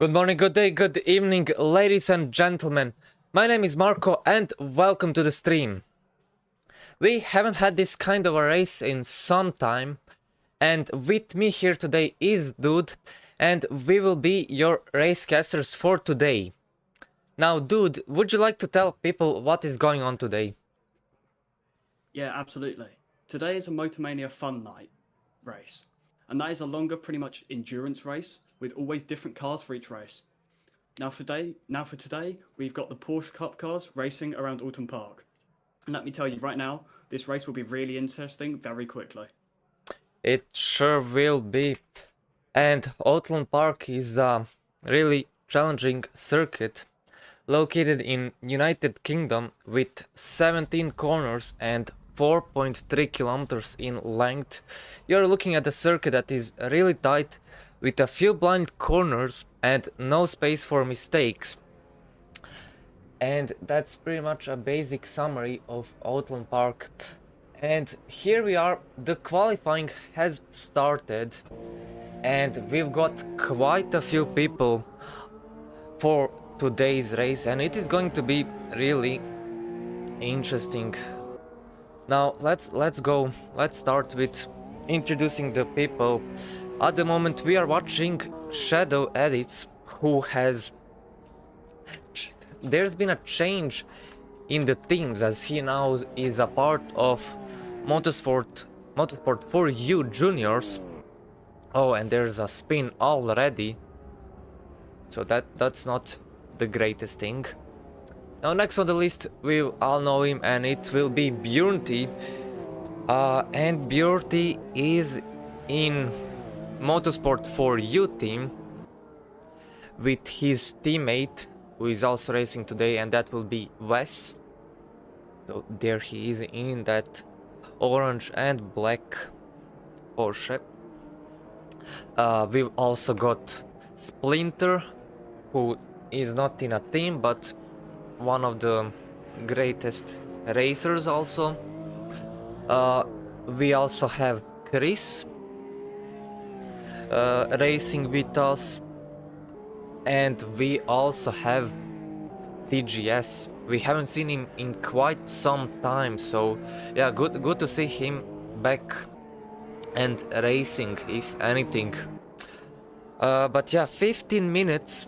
Good morning, good day, good evening, ladies and gentlemen. My name is Marco and welcome to the stream. We haven't had this kind of a race in some time, and with me here today is Dude, and we will be your racecasters for today. Now, Dude, would you like to tell people what is going on today? Yeah, absolutely. Today is a Motormania Fun Night race, and that is a longer, pretty much endurance race with always different cars for each race. Now for today, we've got the Porsche Cup cars racing around Oulton Park. And let me tell you right now, this race will be really interesting very quickly. It sure will be. And Oulton Park is a really challenging circuit located in United Kingdom with 17 corners and 4.3 kilometers in length. You're looking at a circuit that is really tight with a few blind corners and no space for mistakes. And that's pretty much a basic summary of Oulton Park. And here we are, the qualifying has started and we've got quite a few people for today's race, and it is going to be really interesting. Now let's go. Let's start with introducing the people. At the moment we are watching Shadow Edits, who has... There's been a change in the teams as he now is a part of Motorsport 4U Juniors. Oh, and there's a spin already. So that's not the greatest thing. Now next on the list, we all know him, and it will be Bjornty. And Bjornty is in Motorsport 4U team with his teammate, who is also racing today, and that will be Wes. So there he is in that orange and black Porsche. We've also got Splinter, who is not in a team but one of the greatest racers also. We also have Chris racing with us, and we also have TGS. We haven't seen him in quite some time, so yeah, good to see him back and racing, if anything. But yeah, 15 minutes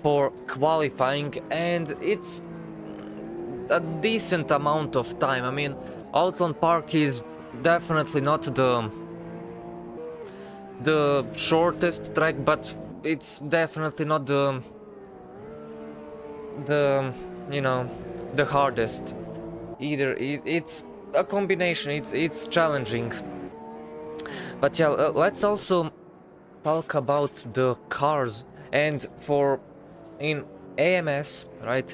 for qualifying, and it's a decent amount of time. I mean, Oulton Park is definitely not the shortest track, but it's definitely not the you know, the hardest either. It's a combination. It's challenging. But yeah, let's also talk about the cars. And in AMS, right,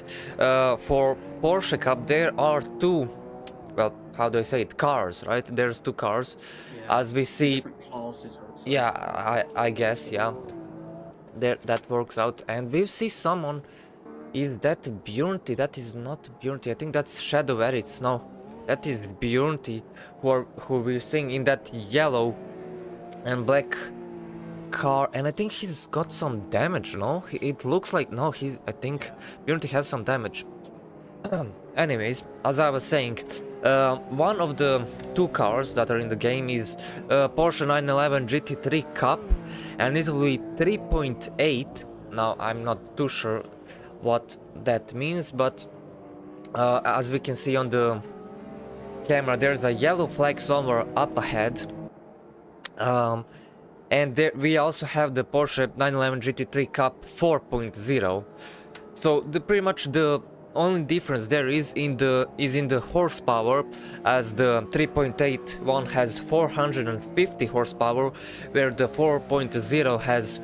for Porsche Cup there are two, well, how do I say it, cars, right? There's two cars, Yeah, as we see. different classes, I would say. Yeah, I guess, yeah, there, that works out. And we see someone. Is that Bjornty? That is not Bjornty. I think that's Shadow Edits. No, that is Bjornty, who we're seeing in that yellow and black car. And I think he's got some damage. No, it looks like, no, I think Bjornty has some damage. Anyways, as I was saying, one of the two cars that are in the game is Porsche 911 GT3 Cup, and it will be 3.8. Now I'm not too sure what that means, but as we can see on the camera, there's a yellow flag somewhere up ahead. And there we also have the Porsche 911 GT3 Cup 4.0. So pretty much the only difference there is in the horsepower, as the 3.8 one has 450 horsepower, where the 4.0 has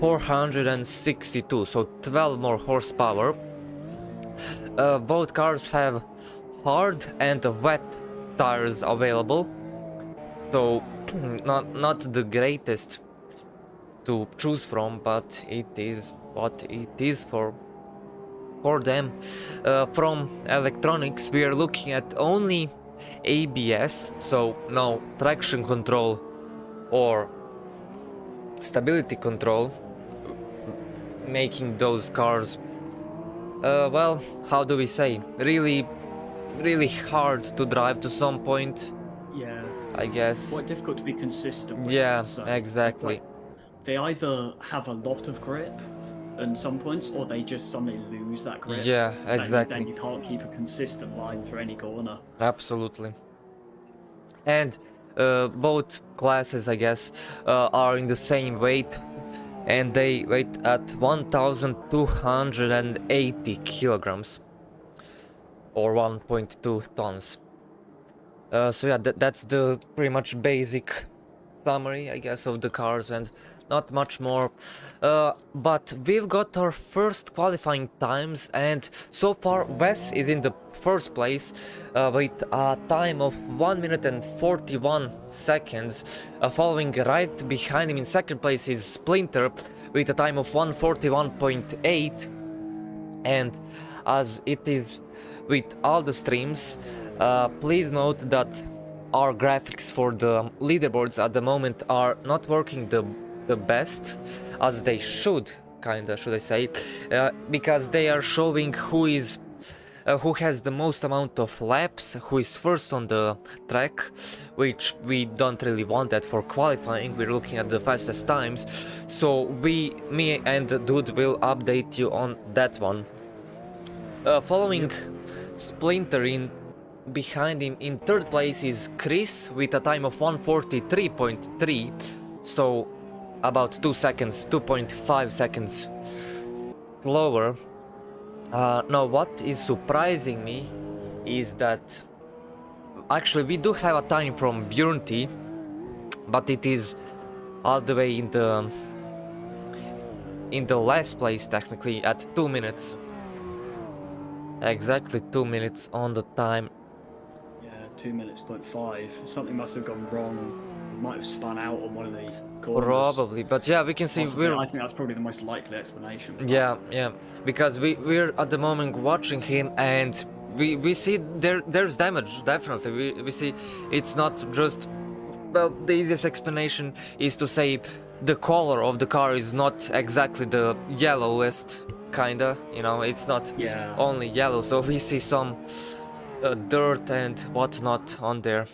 462, so 12 more horsepower. Both cars have hard and wet tires available, so not the greatest to choose from, but it is what it is for them. From electronics, we are looking at only ABS, so no traction control or stability control. making those cars, well, how do we say, really hard to drive to some point, Yeah, I guess. quite difficult to be consistent with, Yeah, I'd say. exactly. They either have a lot of grip in some points, or they just suddenly lose that grip. Yeah, Then exactly. you can't keep a consistent line through any corner. Absolutely. And both classes, I guess, are in the same weight, and they weight at 1,280 kilograms or 1.2 tons. So yeah, that's the pretty much basic summary, I guess, of the cars, and not much more. But we've got our first qualifying times, and so far Wes is in the first place with a time of 1 minute and 41 seconds. Following right behind him in second place is Splinter with a time of 1:41.8. And as it is with all the streams, please note that our graphics for the leaderboards at the moment are not working the best, as they should, kinda, should I say, because they are showing who has the most amount of laps, who is first on the track, which we don't really want that for qualifying. We're looking at the fastest times, so me and Dude will update you on that one. Following Splinter in behind him in third place is Chris with a time of 1:43.3, so about 2 seconds, 2.5 seconds slower. Now what is surprising me is that actually we do have a time from Bjornty, but it is all the way in the last place technically at 2 minutes. Exactly 2 minutes on the time. Yeah, 2 minutes, 0.5. Something must have gone wrong. It might have spun out on one of the corners. Probably, but yeah, we can see Possibly. I think that's probably the most likely explanation. Yeah, because we're at the moment watching him, and we see there's damage, definitely. We see it's not just, well, the easiest explanation is to say the color of the car is not exactly the yellowest, kinda, it's not only yellow, so we see some dirt and whatnot on there.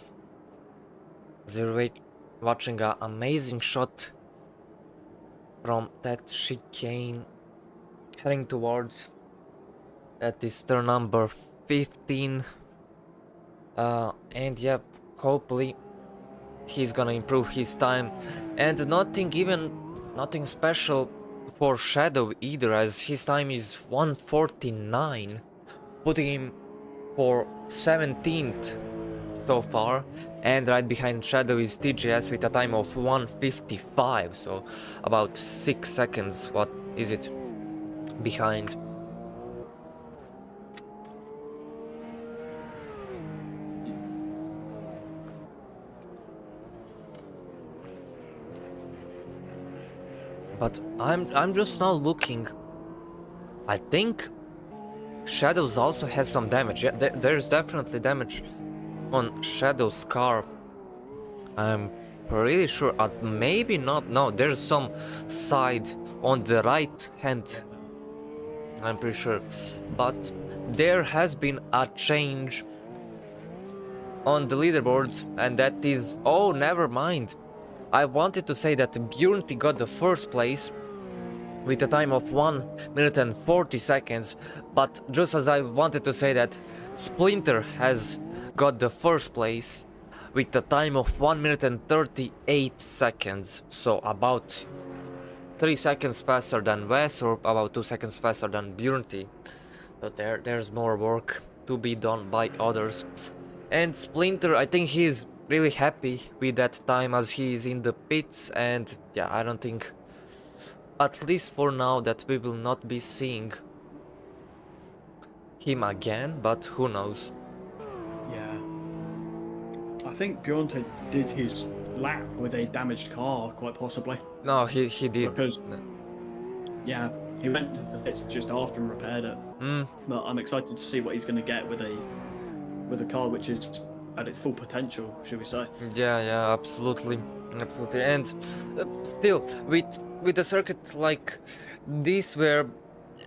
Zero watching an amazing shot from that chicane heading towards that is turn number 15, and yep, hopefully he's gonna improve his time. And nothing special for Shadow either, as his time is 1:49, putting him for 17th so far. And right behind Shadow is TGS with a time of 1:55, so about 6 seconds, what is it, behind. But I'm just now looking. I think Shadows also has some damage. Yeah, there's definitely damage on Shadow's car. I'm pretty sure. Maybe not. No, there's some side on the right hand. I'm pretty sure. But there has been a change on the leaderboards, and that is... Oh, never mind. I wanted to say that Bjornty got the first place with a time of 1 minute and 40 seconds, but just as I wanted to say that Splinter has got the first place with a time of 1 minute and 38 seconds, so about 3 seconds faster than Wes, or about 2 seconds faster than Bjornty. So there's more work to be done by others. And Splinter, I think he's really happy with that time, as he is in the pits, and yeah, I don't think, at least for now, that we will not be seeing him again, but who knows. Yeah. I think Bjornte did his lap with a damaged car, quite possibly. No, he did. Because, yeah, he went to the pits just after and repaired it. But I'm excited to see what he's going to get with a car which is at its full potential, should we say? Yeah, absolutely, absolutely. And still, with a circuit like this, where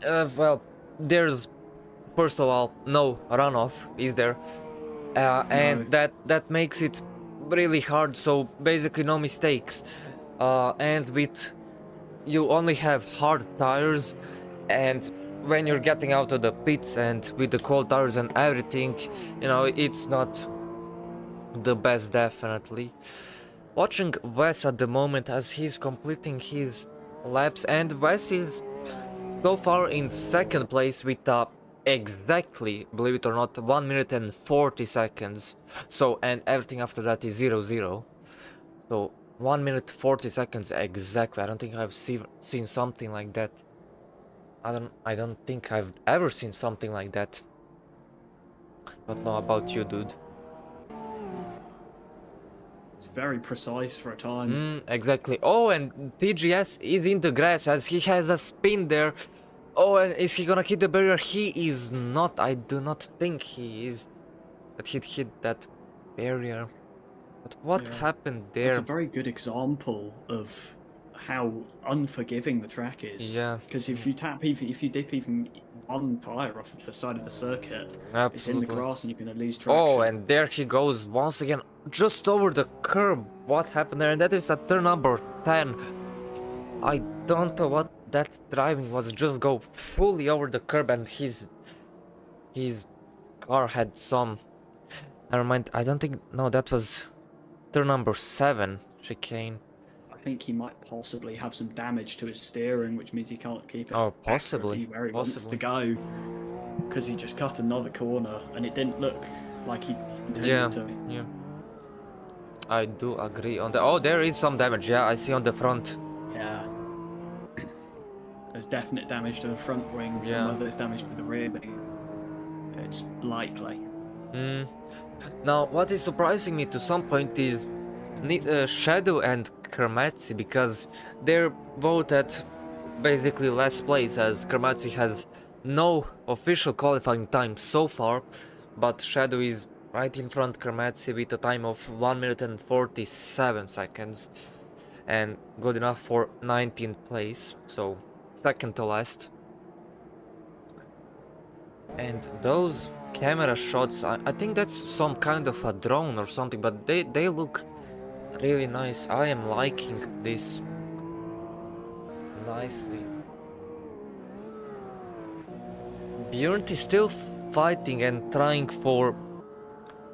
well, there's first of all no runoff, is there? And No. that makes it really hard. So basically, no mistakes. And with you only have hard tires, and when you're getting out of the pits and with the cold tires and everything, it's not the best, definitely. Watching Wes at the moment as he's completing his laps, and Wes is so far in second place with exactly, believe it or not, 1 minute and 40 seconds. So, and everything after that is 0-0. So 1 minute 40 seconds exactly. I don't think I've seen something like that. I don't think I've ever seen something like that. Don't know about you, dude. It's very precise for a time. Exactly. Oh, and TGS is in the grass as he has a spin there. Oh, and is he gonna hit the barrier? He is not. I do not think he is. That he'd hit that barrier. But what Yeah. happened It's there? a very good example of how unforgiving the track is. Yeah. Because if you dip even one tire off the side of the circuit, it's in the Absolutely. grass and you're going to lose traction. Oh, and there he goes once again, just over the curb. What happened there? And that is at turn number 10. I don't know what that driving was. Just go fully over the curb, and his car had some. Never mind. I don't think. No, that was turn number 7 chicane. I think he might possibly have some damage to his steering, which means he can't keep it Oh, possibly. where he wants to go. Because he just cut another corner, and it didn't look like he intended to. Yeah. I do agree on that. Oh, there is some damage. Yeah, I see on the front. Yeah. There's definite damage to the front wing. Yeah. Whether it's damage to the rear wing, it's likely. Now, what is surprising me to some point is Shadow and Kermatsi, because they're both at basically last place, as Kermatsi has no official qualifying time so far, but Shadow is right in front Kermatsi with a time of 1 minute and 47 seconds, and good enough for 19th place, so second to last. And those camera shots, I think that's some kind of a drone or something, but they look really nice. I am liking this nicely. Björn is still fighting and trying for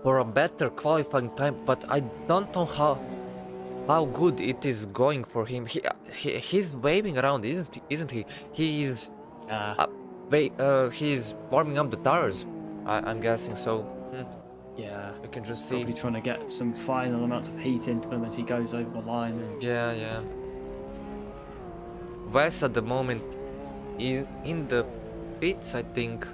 a better qualifying time, but I don't know how good it is going for him. He's waving around, isn't he? He is he's warming up the tires. I'm guessing so. Yeah. You can just see. Probably trying to get some final amount of heat into them as he goes over the line. Yeah. Wes at the moment is in the pits, I think.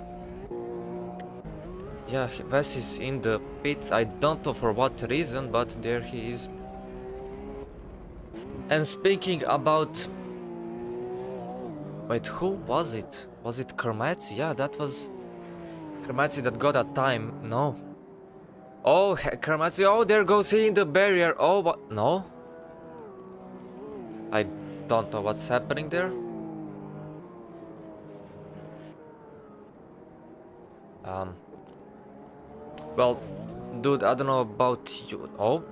Yeah, Wes is in the pits. I don't know for what reason, but there he is. And speaking about... Wait, who was it? Was it Kermatsi? Yeah, that was Kermatsi that got a time. No. Oh, Kermatsi. Oh, there goes he in the barrier. Oh, what? No. I don't know what's happening there. Well, dude, I don't know about you. Oh,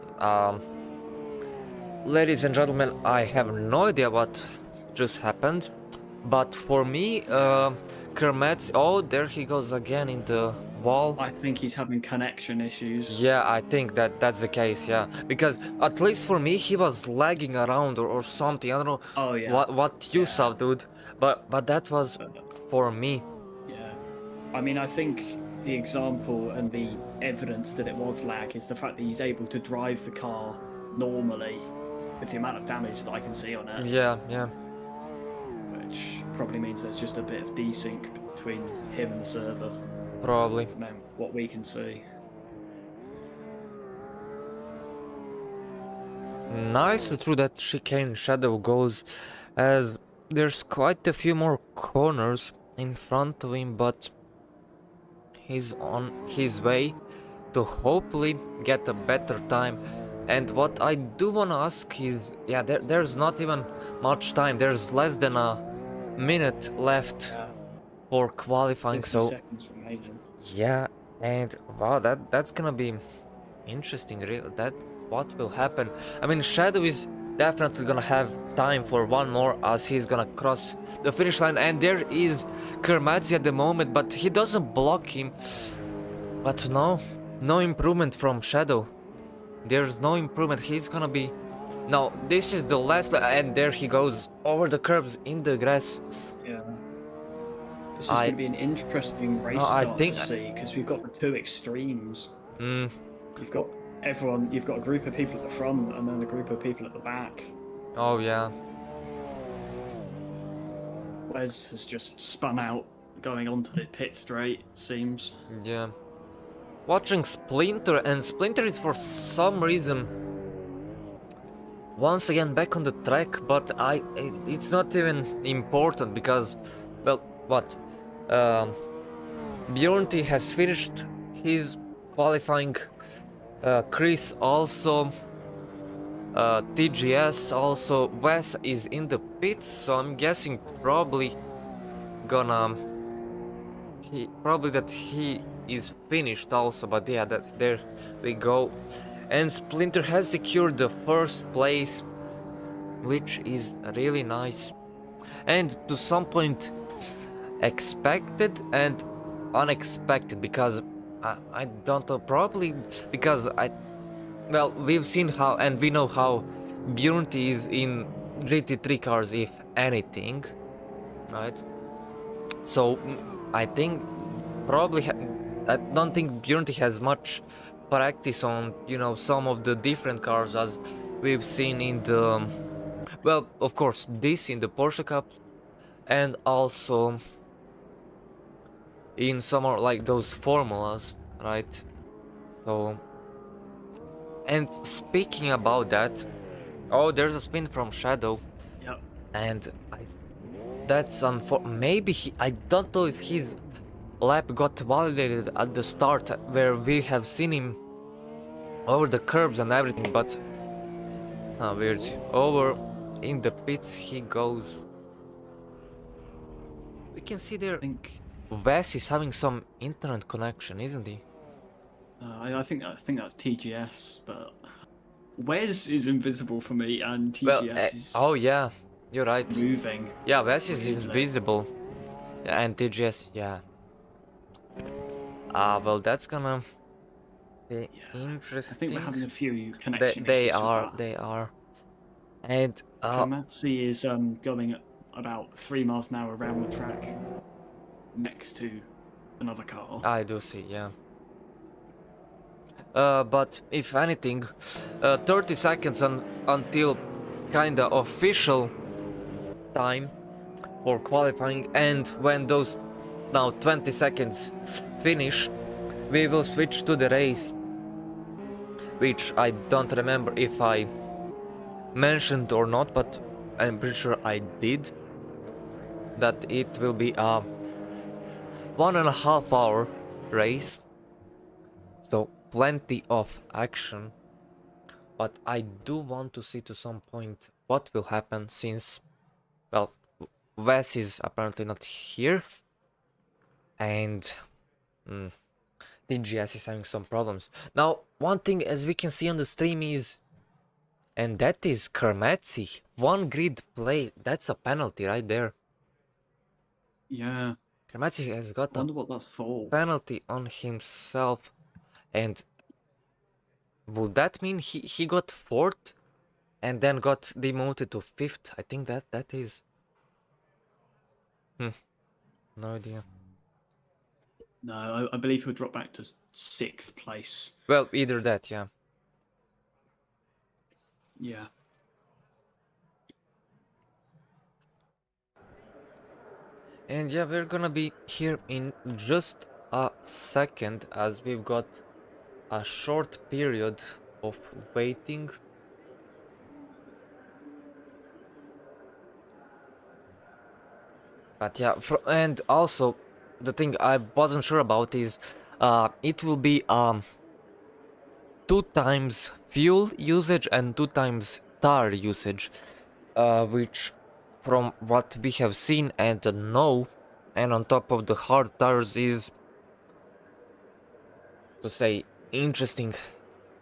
ladies and gentlemen, I have no idea what just happened. But for me, Kermit, oh, there he goes again in the wall. I think he's having connection issues. Yeah, I think that's the case, yeah. Because at least for me, he was lagging around or something. I don't know what you saw, dude. But that was for me. Yeah. I mean, I think the example and the evidence that it was lag is the fact that he's able to drive the car normally with the amount of damage that I can see on it. Yeah. Which probably means there's just a bit of desync between him and the server. Probably. From what we can see. Nice through that chicane Shadow goes, as there's quite a few more corners in front of him, but he's on his way to hopefully get a better time. And what I do want to ask is, yeah, there's not even much time. There's less than a minute left Yeah, for qualifying. 50 So seconds remaining. yeah, and wow, that's gonna be interesting. Really, that what will happen? I mean, Shadow is definitely gonna have time for one more as he's gonna cross the finish line, and there is Kermatzi at the moment, but he doesn't block him. But no improvement from Shadow. There's no improvement. He's gonna be. No, this is the last, and there he goes over the curbs in the grass. Yeah. This is I going to be an interesting no, race I start to think. see because we've got the two extremes. Mm, You've got everyone, you've got a group of people at the front and then a group of people at the back. oh yeah. Wes has just spun out going onto the pit straight, seems. Yeah. Watching Splinter, and Splinter is for some reason once again back on the track, but it's not even important because, well, what? Um, Bjornti has finished his qualifying. Chris also. TGS also. Wes is in the pits, so I'm guessing probably gonna. Probably that he is finished also, but yeah, that there we go. And Splinter has secured the first place, which is really nice. And to some point expected and unexpected, because I don't know, probably because well, we've seen how, and we know how Bjornti is in GT3 cars, if anything, right? So I think probably I don't think Bjornti has much practice on, some of the different cars as we've seen in the, well, of course, this in the Porsche Cup, and also in some more like those formulas, right? So, and speaking about that, oh, there's a spin from Shadow, Yep. and that's maybe I don't know if his lap got validated at the start where we have seen him over the curbs and everything, but weird. Over in the pits he goes. We can see there I think Wes is having some internet connection, isn't he? I think that's TGS, but Wes is invisible for me and Well, TGS is oh yeah, you're right. moving. Yeah, Wes is weirdly. invisible. Yeah, and TGS, yeah. Well, that's gonna be Yeah. interesting. I think we're having a few connection They issues are, with that. they are. And Komatsu is going at about 3 miles an hour around the track next to another car. I do see, yeah. But if anything, 30 seconds until kinda official time for qualifying, and when those now 20 seconds finish, we will switch to the race, which I don't remember if I mentioned or not, but I'm pretty sure I did, that it will be a 1.5 hour race, so plenty of action. But I do want to see to some point what will happen since, well, Wes is apparently not here, and DGS is having some problems. Now, one thing as we can see on the stream is, and that is Kermatzi. One grid play, that's a penalty right there. Yeah. Kermatzi has got I wonder what that's for. penalty on himself, and would that mean he got fourth and then got demoted to fifth? I think that is. No idea. No, I believe he'll drop back to 6th place. Well, either that, yeah. Yeah. And yeah, we're gonna be here in just a second as we've got a short period of waiting. But yeah, and also the thing I wasn't sure about is it will be 2 times fuel usage and 2 times tire usage, which from what we have seen and know, and on top of the hard tires is, to say, interesting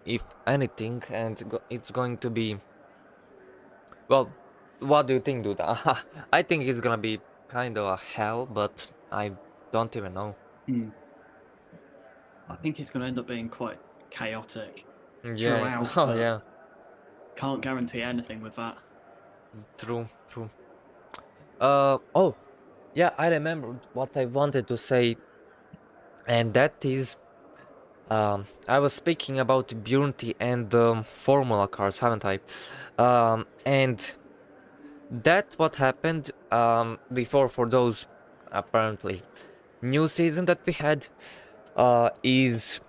if anything, and it's going to be, well, what do you think, dude? I think it's gonna be kind of a hell, but I don't even know. I think it's going to end up being quite chaotic Yeah, throughout, oh but yeah, can't guarantee anything with that. true, true. Oh, yeah, I remember what I wanted to say, and that is, I was speaking about Bjornti and Formula cars, haven't I? And that's what happened before for those, apparently, new season that we had is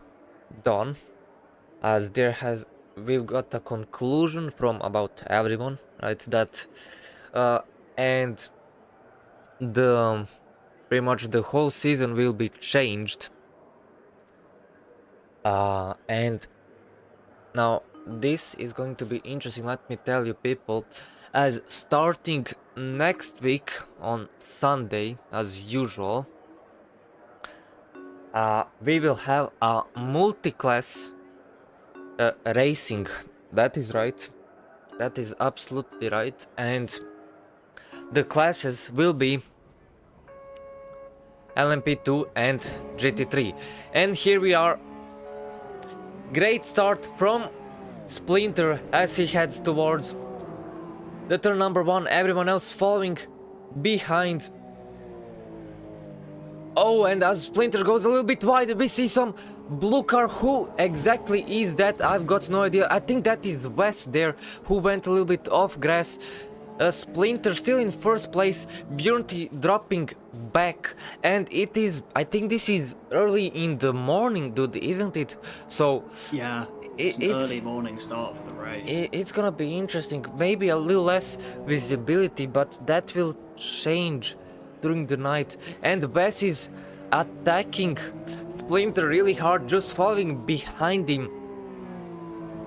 done, as we've got a conclusion from about everyone, right? That and the pretty much the whole season will be changed. And now this is going to be interesting. Let me tell you, people, as starting next week on Sunday, as usual, we will have a multi-class racing. That is right. That is absolutely right. And the classes will be LMP2 and GT3. And here we are. Great start from Splinter as he heads towards the turn number 1. Everyone else following behind. Oh, and as Splinter goes a little bit wide, we see some blue car. Who exactly is that? I've got no idea. I think that is Wes there, who went a little bit off grass. Splinter still in first place, Bjornti dropping back, and it is, I think this is early in the morning, dude, isn't it? So Yeah, it's an early morning start for the race. it's gonna be interesting. Maybe a little less visibility, but that will change during the night. And Wes is attacking Splinter really hard, just following behind him.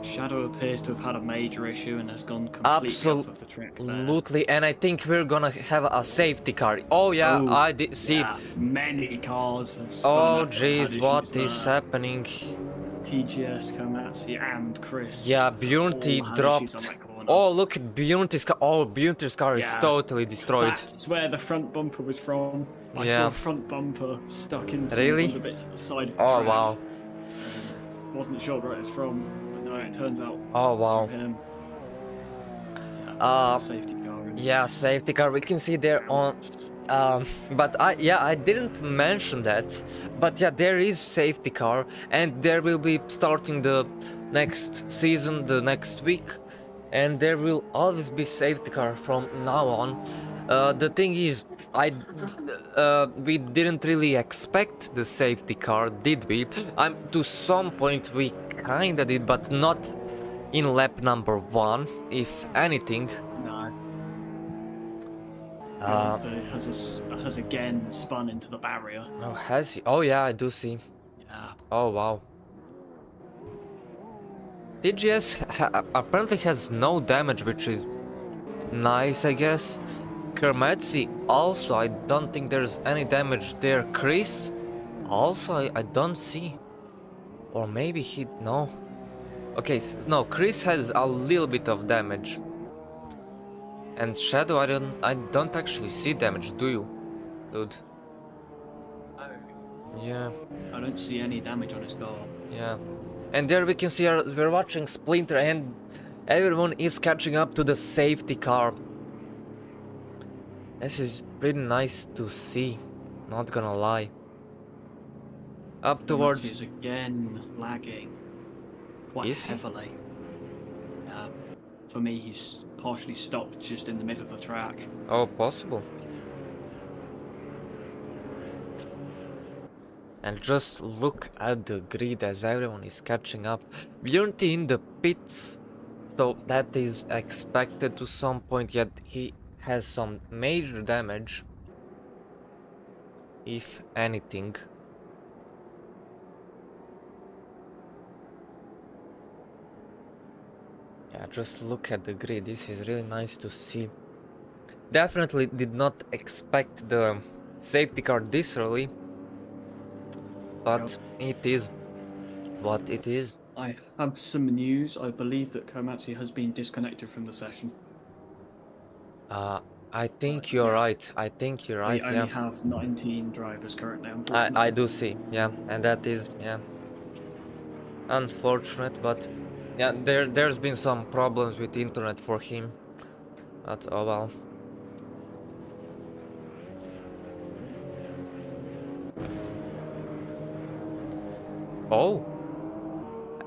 Shadow appears to have had a major issue and has gone completely off of the track there. Absolutely, and I think we're gonna have a safety car. Oh yeah, Oh, I did see. Yeah, many cars have Oh had jeez, issues what is there. happening? TGS, Komatsu, and Chris. Yeah, Bjornti all had dropped. issues on that corner. Oh, look at Bjornti's car. Oh, Bjornti's car is Yeah, totally destroyed. That's where the front bumper was from. I Yeah. saw a front bumper stuck into Really? one of the bits at the side of the Oh track. wow. Wasn't sure where it's from, but no, it turns out Oh wow. it's from him. Yeah, safety car. Yeah, safety car. We can see there on. But I didn't mention that. But yeah, there is safety car, and there will be starting the next season, the next week, and there will always be safety car from now on. The thing is, we didn't really expect the safety car, did we? To some point we kinda did, but not in lap number 1, if anything. No. Has again spun into the barrier. Oh, has he? Oh yeah, I do see. Yeah. Oh wow. TGS apparently has no damage, which is nice, I guess. Kermetsi also, I don't think there's any damage there. Chris also, I don't see. Or maybe he, no. Okay, no, Chris has a little bit of damage. And Shadow, I don't actually see damage, do you, dude? Yeah. I don't see any damage on his car. Yeah. And there we can see we're watching Splinter and everyone is catching up to the safety car. This is pretty nice to see, not gonna lie. Up towards... He's again lagging quite heavily. For me, he's partially stopped just in the middle of the track. Oh, possible. And just look at the grid as everyone is catching up. Bjornti in the pits, so that is expected to some point, yet he has some major damage, if anything. Yeah, just look at the grid. This is really nice to see. Definitely did not expect the safety car this early, but it is what it is. I have some news. I believe that Komatsu has been disconnected from the session. Uh, I think you're Yeah. right. I think you're They right. only Yeah, have 19 drivers currently, I unfortunately. do see. Yeah, and that is unfortunate. But yeah, there's been some problems with internet for him. But oh well. Oh,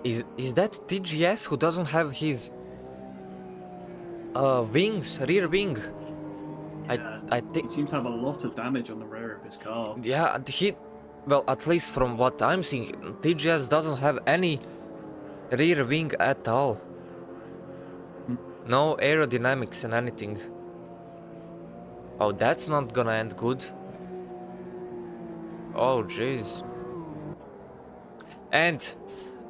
is that TGS who doesn't have his wings, rear wing? Yeah. I He think seems to have a lot of damage on the rear of his car. yeah, well, at least from what I'm seeing, TGS doesn't have any rear wing at all. Hmm. No aerodynamics and anything. Oh, that's not gonna end good. Oh, jeez. And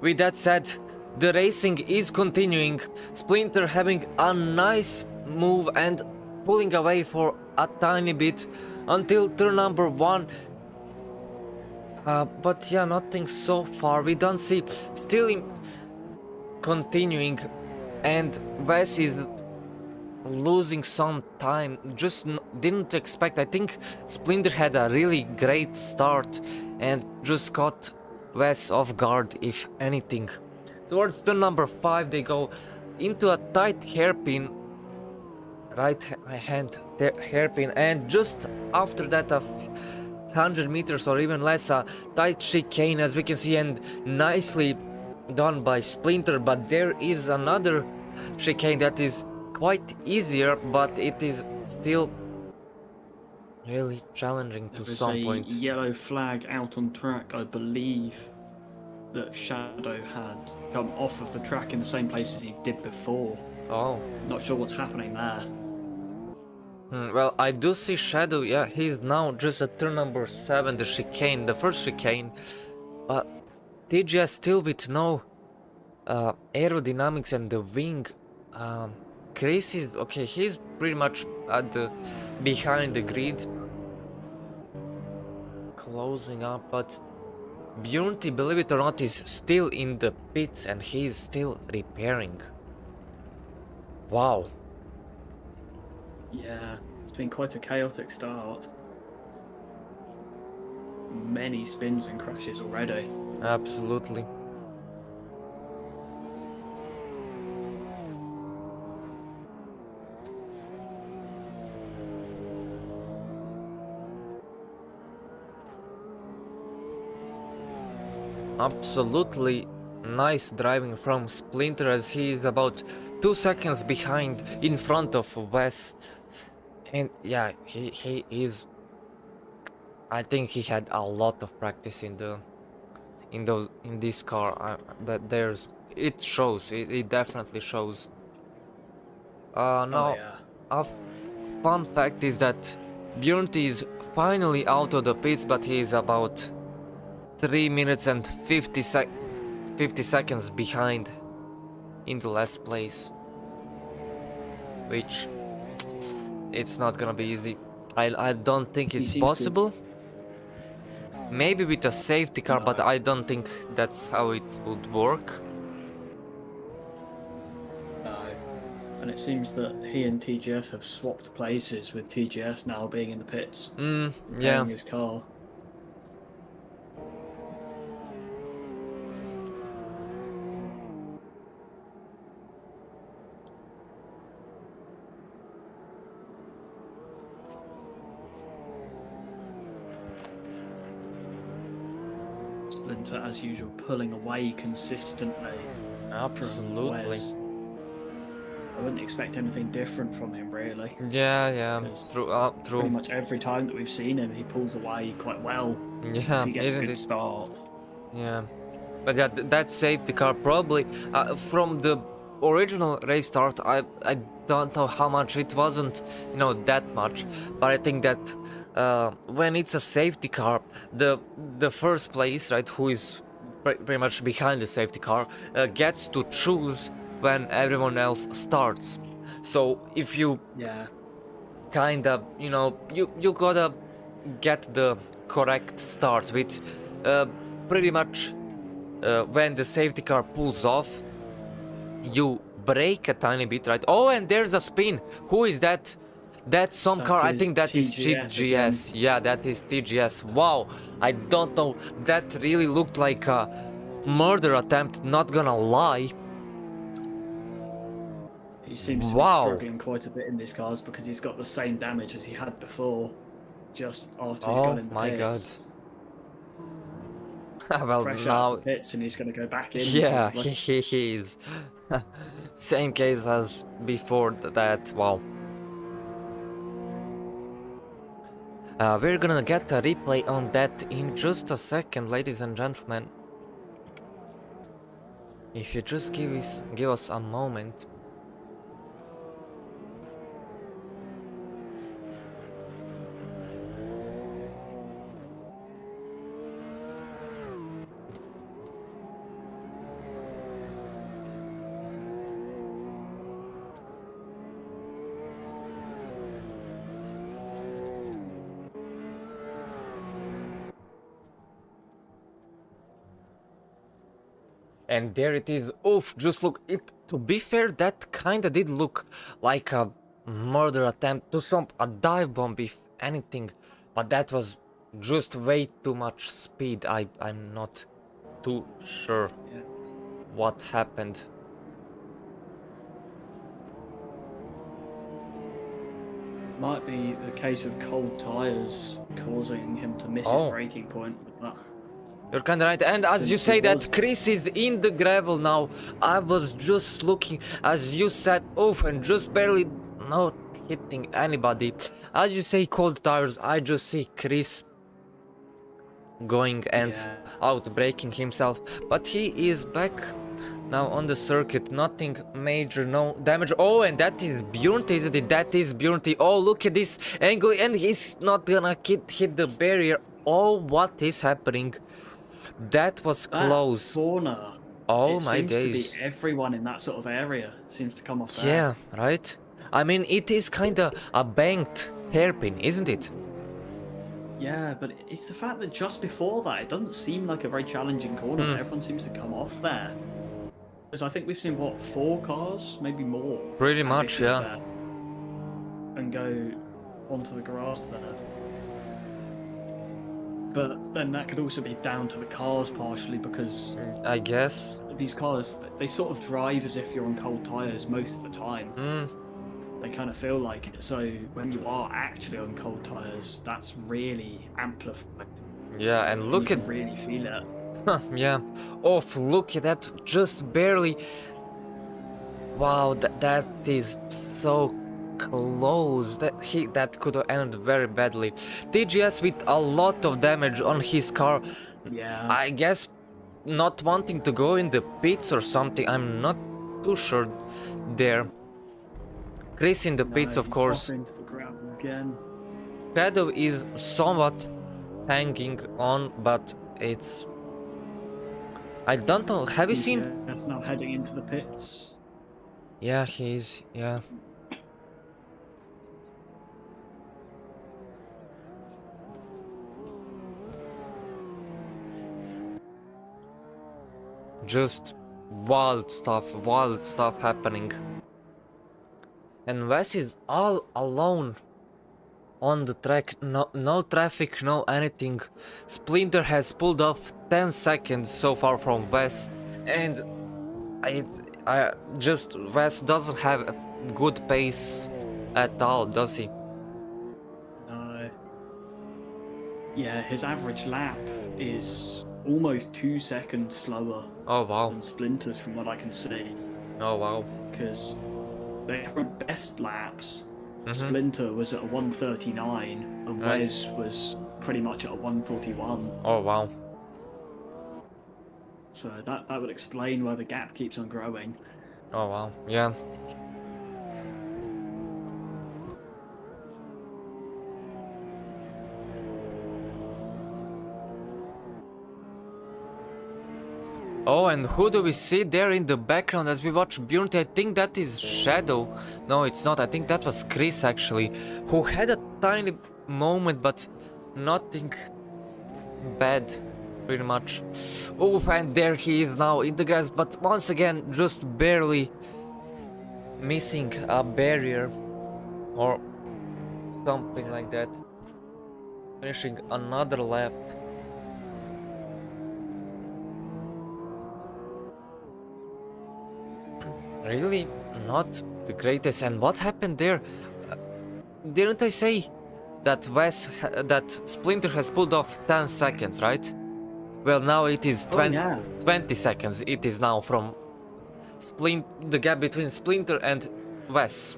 with that said, the racing is continuing. Splinter having a nice move and pulling away for a tiny bit until turn number 1. But yeah, nothing so far. We don't see. Still continuing, and Wes is losing some time. Just didn't expect. I think Splinter had a really great start and just caught Wes off guard, if anything. Towards turn number 5, they go into a tight hairpin, right hand hairpin, and just after that, 100 meters or even less, a tight chicane, as we can see, and nicely done by Splinter. But there is another chicane that is quite easier, but it is still really challenging to There is some a point. yellow flag out on track. I believe that Shadow had come off of the track in the same place as he did before. Oh. Not sure what's happening there. Well, I do see Shadow. Yeah, he's now just at turn number 7, the chicane, the first chicane. But TGS still with no aerodynamics and the wing. Chris is okay. He's pretty much at the behind the grid, closing up. But Bjornti, believe it or not, is still in the pits and he's still repairing. Wow. Yeah, it's been quite a chaotic start. Many spins and crashes already. Absolutely. Absolutely nice driving from Splinter, as he is about 2 seconds behind in front of Wes. And yeah, he is. I think he had a lot of practice in this car. That there's it shows. It definitely shows. Oh Now yeah. a fun fact is that Bjornti is finally out of the pits, but he is about 3 minutes and 50 seconds behind in the last place, which it's not gonna be easy. I don't think it's possible. Maybe with a safety car, but I don't think that's how it would work. No. And it seems that he and TGS have swapped places, with TGS now being in the pits. Yeah. Repairing his car. Splinter, as usual, pulling away consistently. Absolutely. I wouldn't expect anything different from him, really. Yeah. True. Pretty much every time that we've seen him, he pulls away quite well. Yeah, if he gets a isn't good it? start. Yeah, but yeah, that safety car probably from the original race start. I don't know how much it wasn't, that much, but I think that when it's a safety car, the first place, right, who is pretty much behind the safety car, gets to choose when everyone else starts. So if you Yeah. kinda, you know, you gotta get the correct start with uh, pretty much when the safety car pulls off, you brake a tiny bit, right? Oh, and there's a spin. Who is that? That's some car. That I is think that is TGS again. TGS. Yeah, that is TGS. Wow, I don't know. That really looked like a murder attempt, not gonna lie. He seems to be Wow. struggling quite a bit in these cars because he's got the same damage as he had before, just after he's got Oh in the my god. pits. Well, Fresh out of now, the pits, and he's going to go back in yeah, probably. he is. Same case as before that. Wow. We're gonna get a replay on that in just a second, ladies and gentlemen. If you just give us a moment. And there it is. Oof, just look. To be fair, that kinda did look like a murder attempt to a dive bomb, if anything. But that was just way too much speed. I'm not too sure Yeah. what happened. Might be the case of cold tyres causing him to miss his Oh. braking point with that. You're kinda right. And as you Since he say was- that Chris is in the gravel now, I was just looking, as you said, oof, and just barely not hitting anybody. As you say cold tires, I just see Chris going and Yeah. out braking himself. But he is back now on the circuit. Nothing major, no damage. Oh, and that is Bjornti, isn't it? That is Bjornti. Oh, look at this angle, and he's not gonna hit the barrier. Oh, what is happening? That was That close. corner. Oh It my seems to days. be everyone in that sort of area seems to come off there. Yeah, right? I mean, it is kinda a banked hairpin, isn't it? Yeah, but it's the fact that just before that, it doesn't seem like a very challenging corner, but everyone seems to come off there. Because I think we've seen, what, 4 cars? Maybe more. Pretty have much, issues yeah. there and go onto the grass there. But then that could also be down to the cars partially because I guess. these cars, they sort of drive as if you're on cold tyres most of the time. They kind of feel like it. So when you are actually on cold tyres, that's really amplified. Yeah, and You look can at. really feel it. Yeah. Oh, look at that. Just barely. Wow, that is so close. That could end very badly. TGS with a lot of damage on his car. Yeah. I guess not wanting to go in the pits or something. I'm not too sure there. Chris in the pits, of he's course. off into the gravel again. Shadow is somewhat hanging on, but it's. I don't know. Have you seen? That's now heading into the pits. Yeah, he's. Yeah. Just wild stuff happening. And Wes is all alone on the track. No traffic, no anything. Splinter has pulled off 10 seconds so far from Wes, and Wes doesn't have a good pace at all, does he? No. Yeah, his average lap is almost 2 seconds slower Oh wow. than Splinter's from what I can see. Oh wow. Because their best laps, Mhm. Splinter was at a 139 and Right. Wes was pretty much at a 141. Oh wow. So that would explain why the gap keeps on growing. Oh wow. Yeah. Oh, and who do we see there in the background as we watch Bjorn? I think that is Shadow. No, it's not. I think that was Chris actually, who had a tiny moment, but nothing bad, pretty much. Oh, and there he is now in the grass, but once again, just barely missing a barrier or something like that. Finishing another lap. Really not the greatest. And what happened there? Uh, Didn't I say that that Splinter has pulled off 10 seconds, right? Well, now it is Oh yeah. 20 seconds. It is now from the gap between Splinter and Wes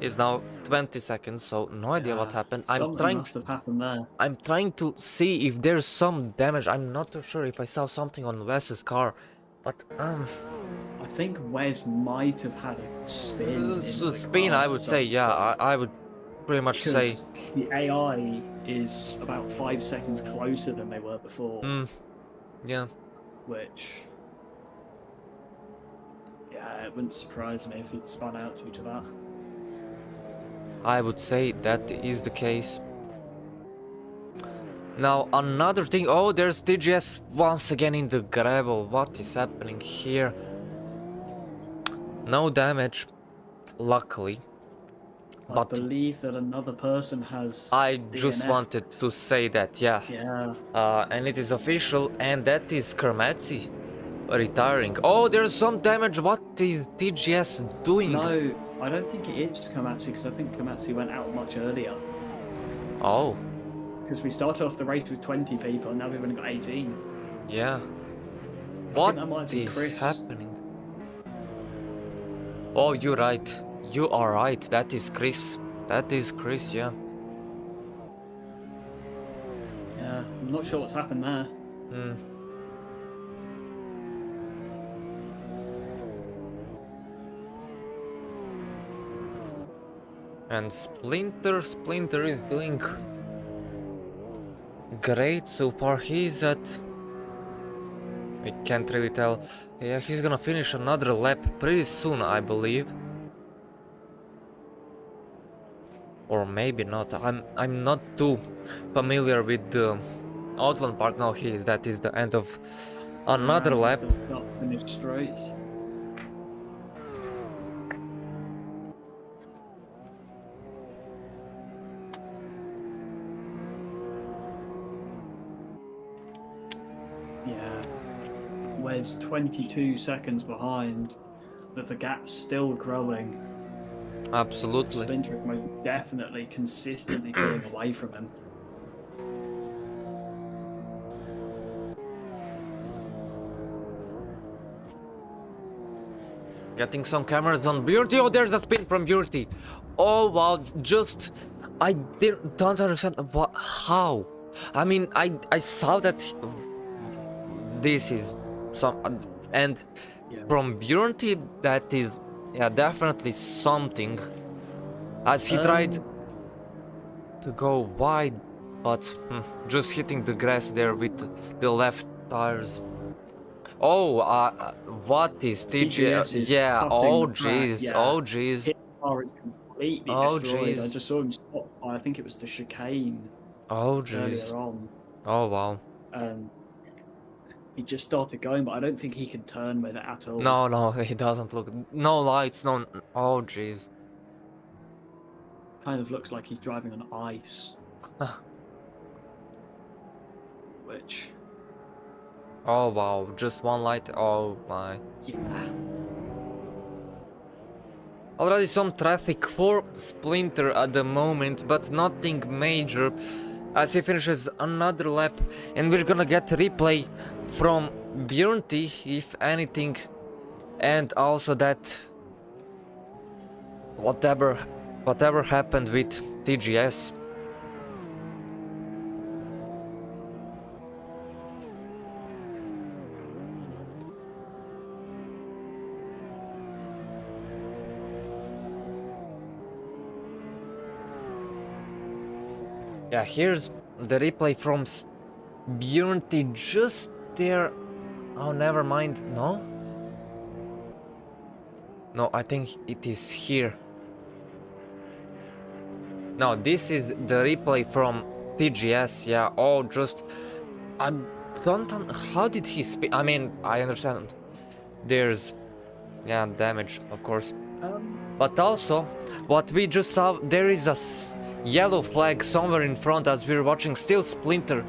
is now 20 seconds, so no idea what happened. Something must have happened there. I'm trying to see if there's some damage. I'm not too sure if I saw something on Wes's car, but I think Wes might have had a spin. spin, I would say, yeah, I would pretty much say. The AI is about 5 seconds closer than they were before. Yeah. Which, yeah, it wouldn't surprise me if he'd spun out due to that. I would say that is the case. Now another thing, oh, there's TGS once again in the gravel. What is happening here? No damage, luckily. I believe that another person has I just DNF'd. wanted to say that, yeah. Yeah. And it is official, and that is Kermetsi retiring. Oh, there's some damage. What is TGS doing? No, I don't think it is Komatsu, because I think Komatsu went out much earlier. Oh. Because we started off the race with 20 people, and now we've only got 18. Yeah. What What is Chris. happening? Oh, you're right. You are right. That is Chris. That is Chris, yeah. Yeah, I'm not sure what's happened there. And Splinter is doing great so far. He's at... I can't really tell. Yeah, he's gonna finish another lap pretty soon, I believe. Or maybe not. I'm not too familiar with the Oulton Park. No, that is the end of another lap. Start finish straight. Yeah. Wes 22 seconds behind, but the gap's still growing. Absolutely. Splinter is most definitely consistently pulling away from him. Getting some cameras on Beauty. Oh, there's a spin from Beauty. Oh wow, I don't understand how. I mean, I saw that this is some and from Beauty that is, yeah, definitely something, as he tried to go wide, but just hitting the grass there with the left tires. Oh, what is TGS? Yeah, oh jeez, yeah. oh jeez. His car is completely destroyed. I just saw him stop by, I think it was the chicane. Oh jeez. Earlier on. Oh wow. He just started going, but I don't think he can turn with it at all. No, he doesn't look. No lights, no. Oh jeez. Kind of looks like he's driving on ice. Which. Oh wow, just one light. Oh my. Yeah. Already some traffic for Splinter at the moment, but nothing major, as he finishes another lap, and we're gonna get a replay from Bjornty, if anything, and also that whatever happened with TGS. Yeah, here's the replay from Bjornty just there Oh, never mind. No? No, I think it is here. No, this is the replay from TGS. Yeah. Oh, just I don't. How did he speak? I mean, I understand. There's, yeah, damage, of course. But also, what we just saw, there is a yellow flag somewhere in front as we're watching still Splinter.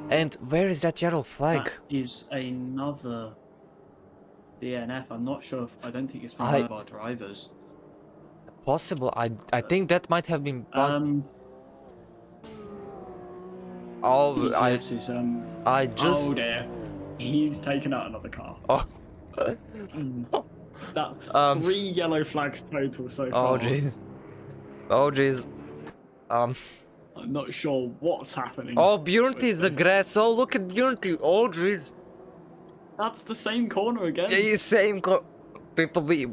And where is that yellow flag? That is another DNF. I'm not sure if I don't think it's from I- one of our drivers. Possible. I think that might have been bugged. Oh, TGS is I oh just. dear, he's taken out another car. Oh. That's 3 yellow flags total so far. Oh jeez. Oh jeez. I'm not sure what's happening. Oh, Bjornty is the grass. Oh, look at Bjornty. Oh jeez. That's the same corner again. Yeah, same. People be.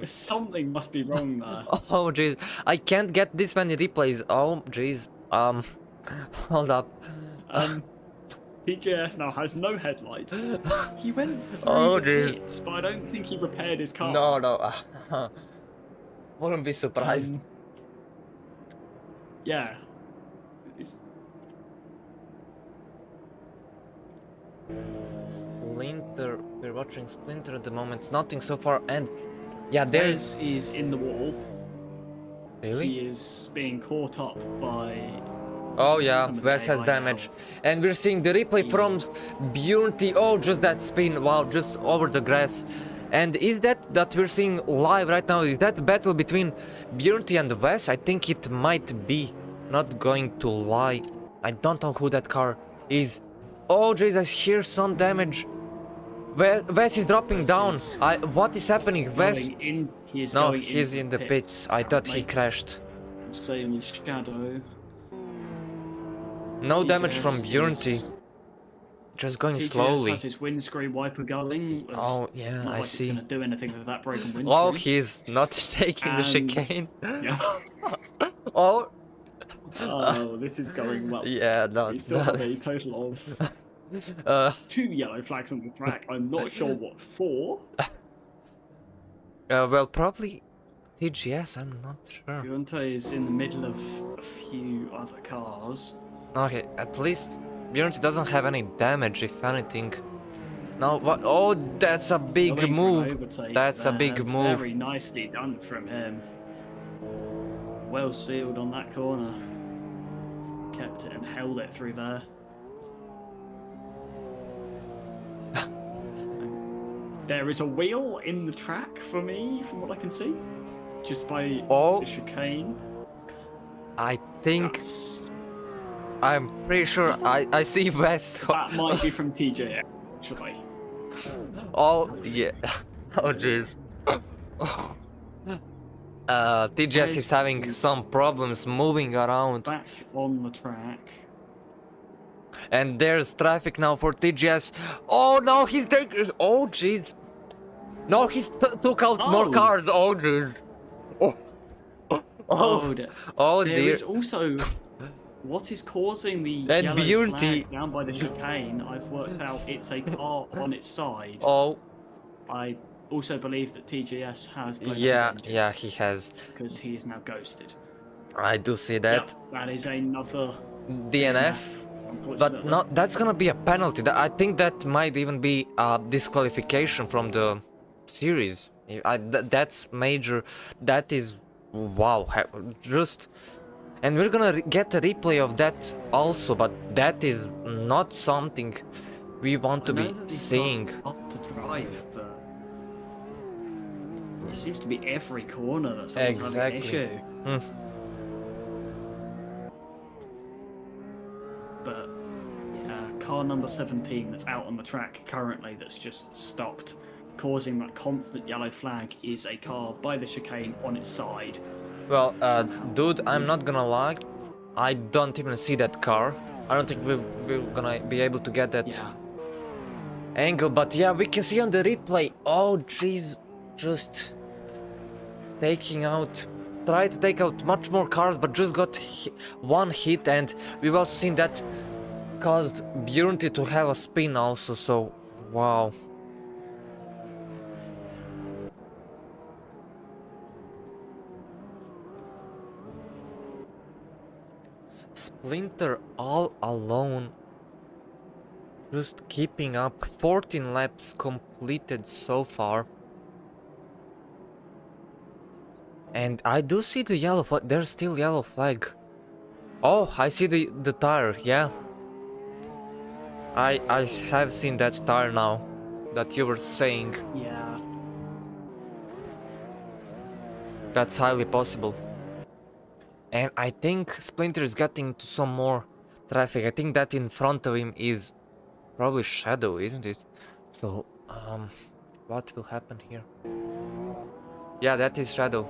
Something must be wrong there. Oh jeez. I can't get this many replays. Oh jeez. Hold up. TJS now has no headlights. He went through Oh, the dude. pits, but I don't think he repaired his car. No. Wouldn't be surprised. Yeah. Splinter. We're watching Splinter at the moment. Nothing so far. And yeah, there's. Is in the wall. Really? He is being caught up by. Oh yeah, some of the Wes has AI damage. now. And we're seeing the replay from Bjornty. Oh, just that spin. Wow, just over the grass. And is that we're seeing live right now? Is that battle between Bjornty and Wes? I think it might be. Not going to lie. I don't know who that car is. Oh jeez, I hear some damage. Wes is dropping down. What is happening? Wes? No, he's in the pits. I thought he crashed. Same as Shadow. No damage from TJS Bjornty. is- Just going TJS slowly. has his windscreen wiper going. Oh yeah, Not I like see. It's gonna do anything with that broken windscreen. Oh, he's not taking the And- chicane. Yeah. Oh, Oh, this is going well. yeah, no, We still have a total of 2 yellow flags on the track. I'm not sure what for. well, probably TGS. I'm not sure. Guante is in the middle of a few other cars. Okay, at least Bjornty doesn't have any damage, if anything. No, what? Oh, that's a big Going for an move. overtake That's a there. big move. Very nicely done from him. Well sealed on that corner. Kept it and held it through there. There is a wheel in the track for me, from what I can see. Just by Oh. the chicane. I think That's- I'm pretty sure I see West. that might be from TJ, actually. Oh yeah. Oh jeez. TGS is having some problems moving around. Back on the track. And there's traffic now for TGS. Oh no, he's taking. Oh jeez. No, he's took out more Oh. cars. Oh jeez. Oh. Oh. dear. Oh There dear. is also what is causing the And yellow Bjornty. flag down by the chicane. I've worked out it's a car on its side. Oh I also believe that TGS has blown yeah, he has. because he is now ghosted. I do see that. Yep, that is another DNF. But unfortunately. no, that's gonna be a penalty. I think that might even be a disqualification from the series. That's major. That is wow. Just, and we're gonna get a replay of that also. But that is not something we want to I know be that these seeing. cars are up to drive, but it seems to be every corner that someone's having an Exactly. issue. Hmm. But yeah, car number 17 that's out on the track currently that's just stopped, causing that constant yellow flag, is a car by the chicane on its side. Well, dude, I'm not gonna lie. I don't even see that car. I don't think we're gonna be able to get that Yeah. angle. But yeah, we can see on the replay. Oh, jeez, just taking out. Try to take out much more cars, but just got one hit, and we've also seen that caused Bjornty to have a spin also. So, wow. Splinter all alone. Just keeping up. 14 laps completed so far. And I do see the yellow flag. There's still yellow flag. Oh, I see the tire, yeah. I have seen that tire now that you were saying. Yeah. That's highly possible. And I think Splinter is getting to some more traffic. I think that in front of him is probably Shadow, isn't it? So, what will happen here? Yeah, that is Shadow.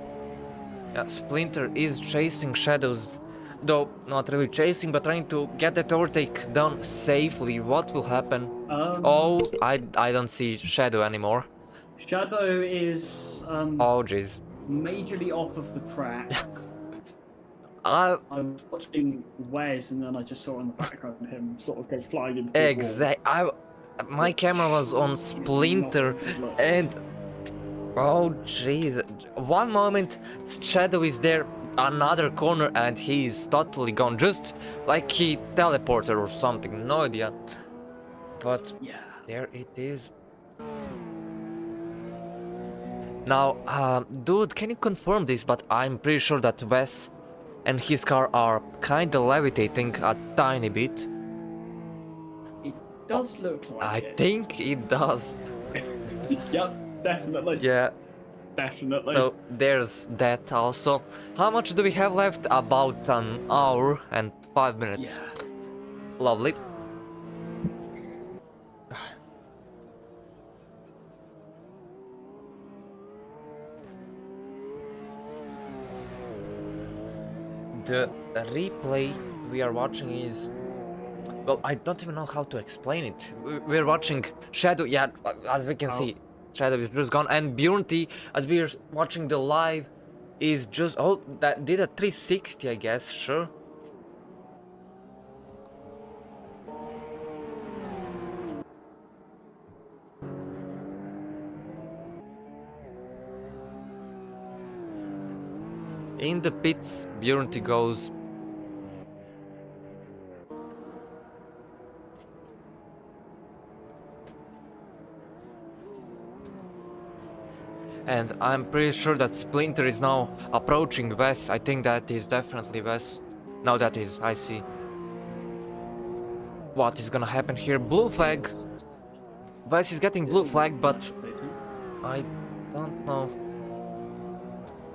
Yeah, Splinter is chasing Shadows. Though, not really chasing, but trying to get that overtake done safely. What will happen? Oh, I don't see Shadow anymore. Shadow is Oh, jeez. majorly off of the track. I was watching Wes, and then I just saw in the background him sort of go flying into the wall. My camera was on Splinter, and oh jeez, one moment Shadow is there, another corner, and he's totally gone, just like he teleported or something, no idea. But Yeah. there it is. Now, dude, can you confirm this? But I'm pretty sure that Wes and his car are kinda levitating a tiny bit. It does look like I it. think it does. Yep, definitely. Yeah. Definitely. So there's that also. How much do we have left? About an hour and 5 minutes. Yeah. Lovely. The replay we are watching is... Well, I don't even know how to explain it. We're watching Shadow, yeah, as we can see, Shadow is just gone. And Bjornty, as we're watching the live, is just... Oh, that did a 360, I guess, sure. In the pits, Bjornty goes. And I'm pretty sure that Splinter is now approaching Wes. I think that is definitely Wes. No, that is, I see. What is gonna happen here? Blue flag. Wes is getting blue flag, but I don't know.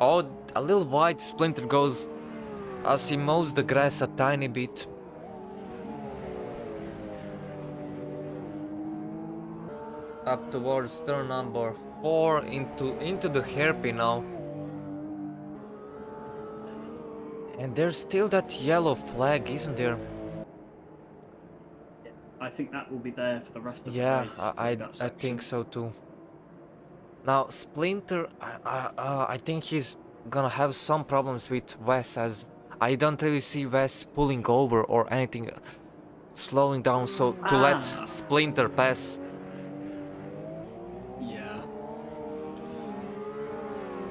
Oh, a little wide. Splinter goes as he mows the grass a tiny bit. Up towards turn number 4 into the hairpin now. And there's still that yellow flag, isn't there? I think that will be there for the rest of the race. I think so too. Now Splinter, I think he's gonna have some problems with Wes, as I don't really see Wes pulling over or anything, slowing down so to let Splinter pass.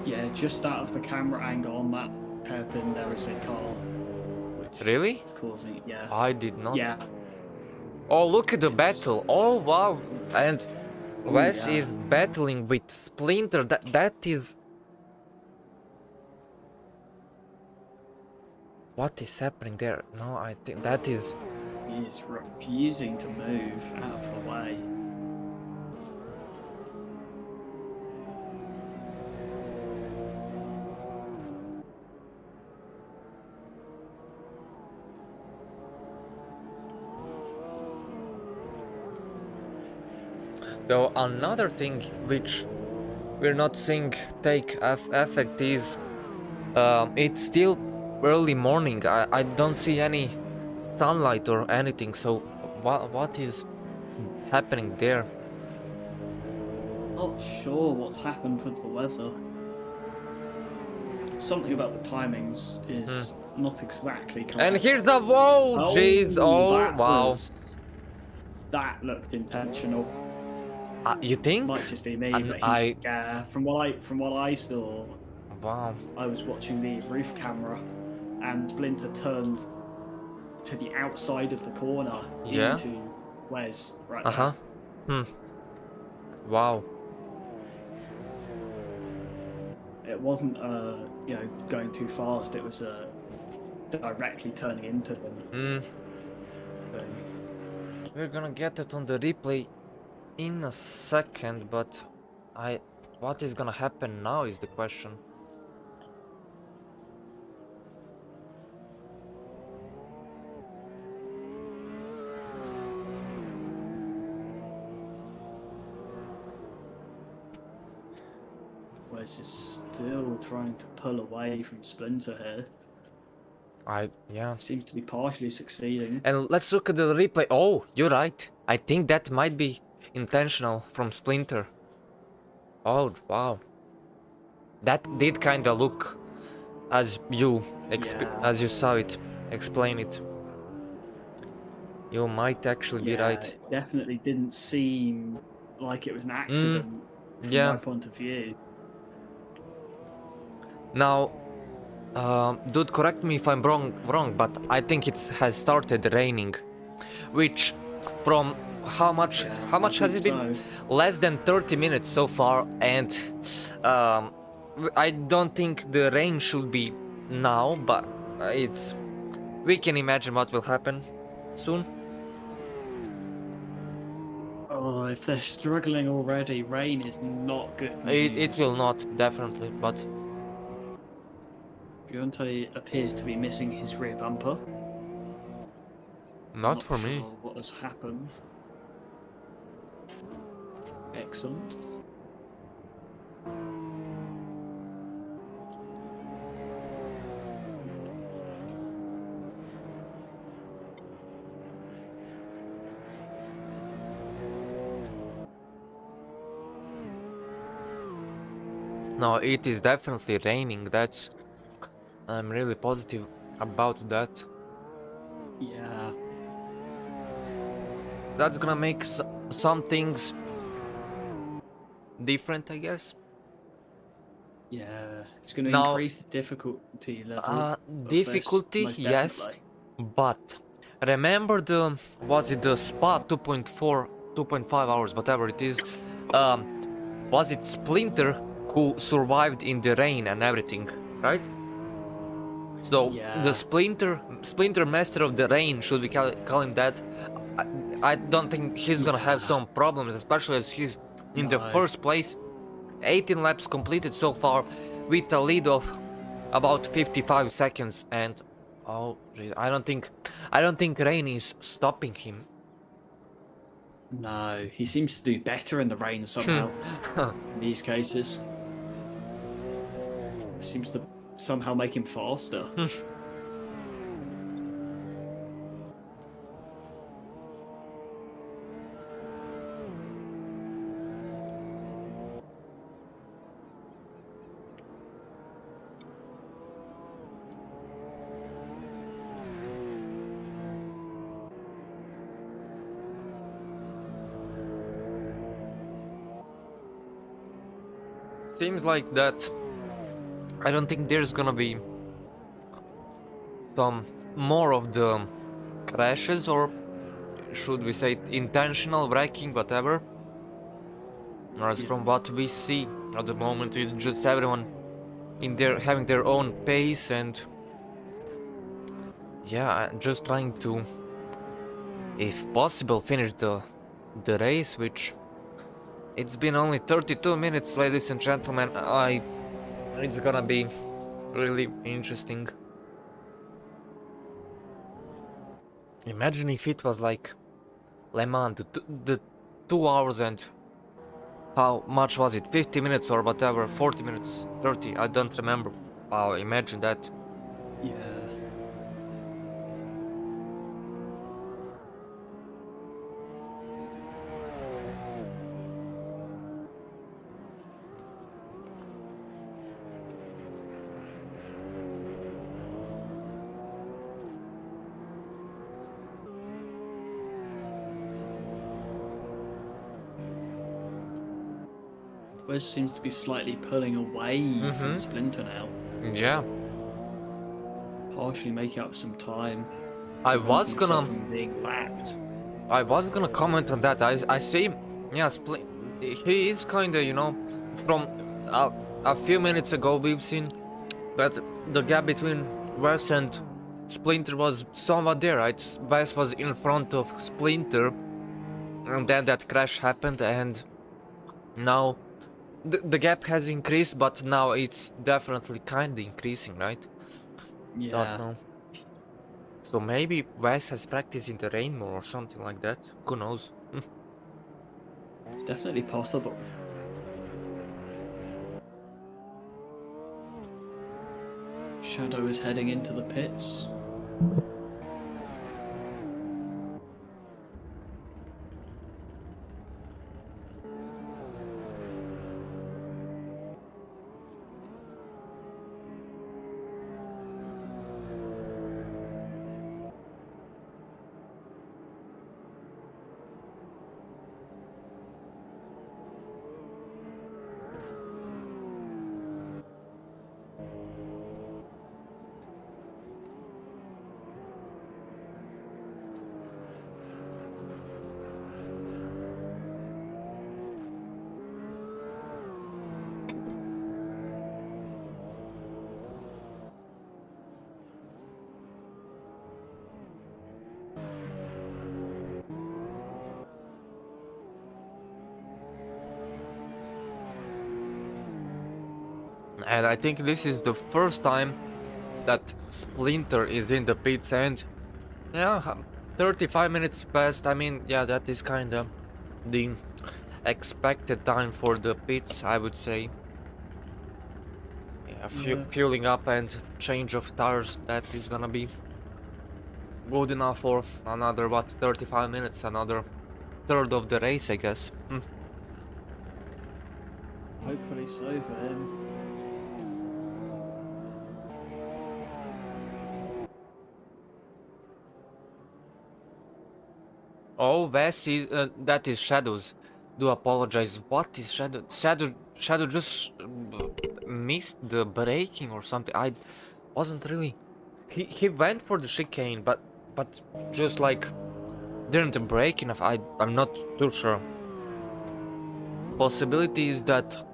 Yeah, just out of the camera angle on that hairpin, there is a car. Which Really? is causing, yeah. I did not. Yeah. Oh, look at the battle. Oh, wow. And Wes is battling with Splinter. That is... What is happening there? No, I think that is... He is refusing to move out of the way. Though another thing which we're not seeing take effect is it's still early morning. I don't see any sunlight or anything, so what is happening there? Not sure what's happened with the weather. Something about the timings is not exactly correct. And here's the... Whoa, jeez, oh, wow. That looked intentional. You think? Might just be me, but yeah, from what I saw, wow. I was watching the roof camera, and Splinter turned to the outside of the corner Yeah. into Wes right Uh-huh. there. Wow. It wasn't going too fast. It was directly turning into him. Thing. We're gonna get it on the replay in a second, but what is gonna happen now is the question. Wes is still trying to pull away from Splinter here. Yeah. Seems to be partially succeeding. And let's look at the replay. Oh, you're right. I think that might be intentional from Splinter. Oh, wow. That did kind of look as you saw it. Explain it. You might actually be right. It definitely didn't seem like it was an accident from my point of view. Now, dude, correct me if I'm wrong, but I think it has started raining, which from how much has it been? Less than 30 minutes so far, and I don't think the rain should be now, but we can imagine what will happen soon. Oh, if they're struggling already, rain is not good news. It will not, definitely, but Beyonce appears to be missing his rear bumper. Not for me. Sure what has happened? Excellent. No, it is definitely raining. I'm really positive about that. Yeah. That's gonna make some things different, I guess. Yeah, it's going to increase the difficulty level. Difficulty, yes, but remember the Spa 2.5 hours, whatever it is. Was it Splinter who survived in the rain and everything, right? So the Splinter Master of the Rain should be calling that. I don't think he's gonna have some problems, especially as he's in the first place. 18 laps completed so far with a lead of about 55 seconds, and I don't think rain is stopping him. No, he seems to do better in the rain somehow. In these cases, it seems to somehow make him faster. Seems like that. I don't think there's gonna be some more of the crashes, or should we say intentional wrecking, whatever. As from what we see at the moment, it's just everyone having their own pace, and yeah, just trying to, if possible, finish the race, which it's been only 32 minutes, ladies and gentlemen. It's gonna be really interesting. Imagine if it was like Le Mans, the 2 hours and how much was it? 50 minutes or whatever, 40 minutes, 30, I don't remember. Wow, imagine that. Yeah. Wes seems to be slightly pulling away from Splinter now. Yeah. Partially making up some time. I preventing was yourself gonna from being lapped. comment on that. I see. Yeah, he is kinda, from a few minutes ago we've seen that the gap between Wes and Splinter was somewhat there, right? Wes was in front of Splinter, and then that crash happened, and now the gap has increased, but now it's definitely kinda increasing, right? Don't Yeah, know. So maybe Wes has practiced in the rain more or something like that. Who knows? it's definitely possible. Shadow is heading into the pits. And I think this is the first time that Splinter is in the pits, and yeah, 35 minutes passed. I mean, yeah, that is kind of the expected time for the pits, I would say. Yeah, Yeah. fueling up and change of tires, that is gonna be good enough for another, what, 35 minutes, another third of the race, I guess. Hopefully so for him. Oh, Wes is, that is Shadows. Do apologize. What is Shadow? Shadow just missed the braking or something. I wasn't really. He went for the chicane, but just like didn't brake enough. I'm not too sure. Possibility is that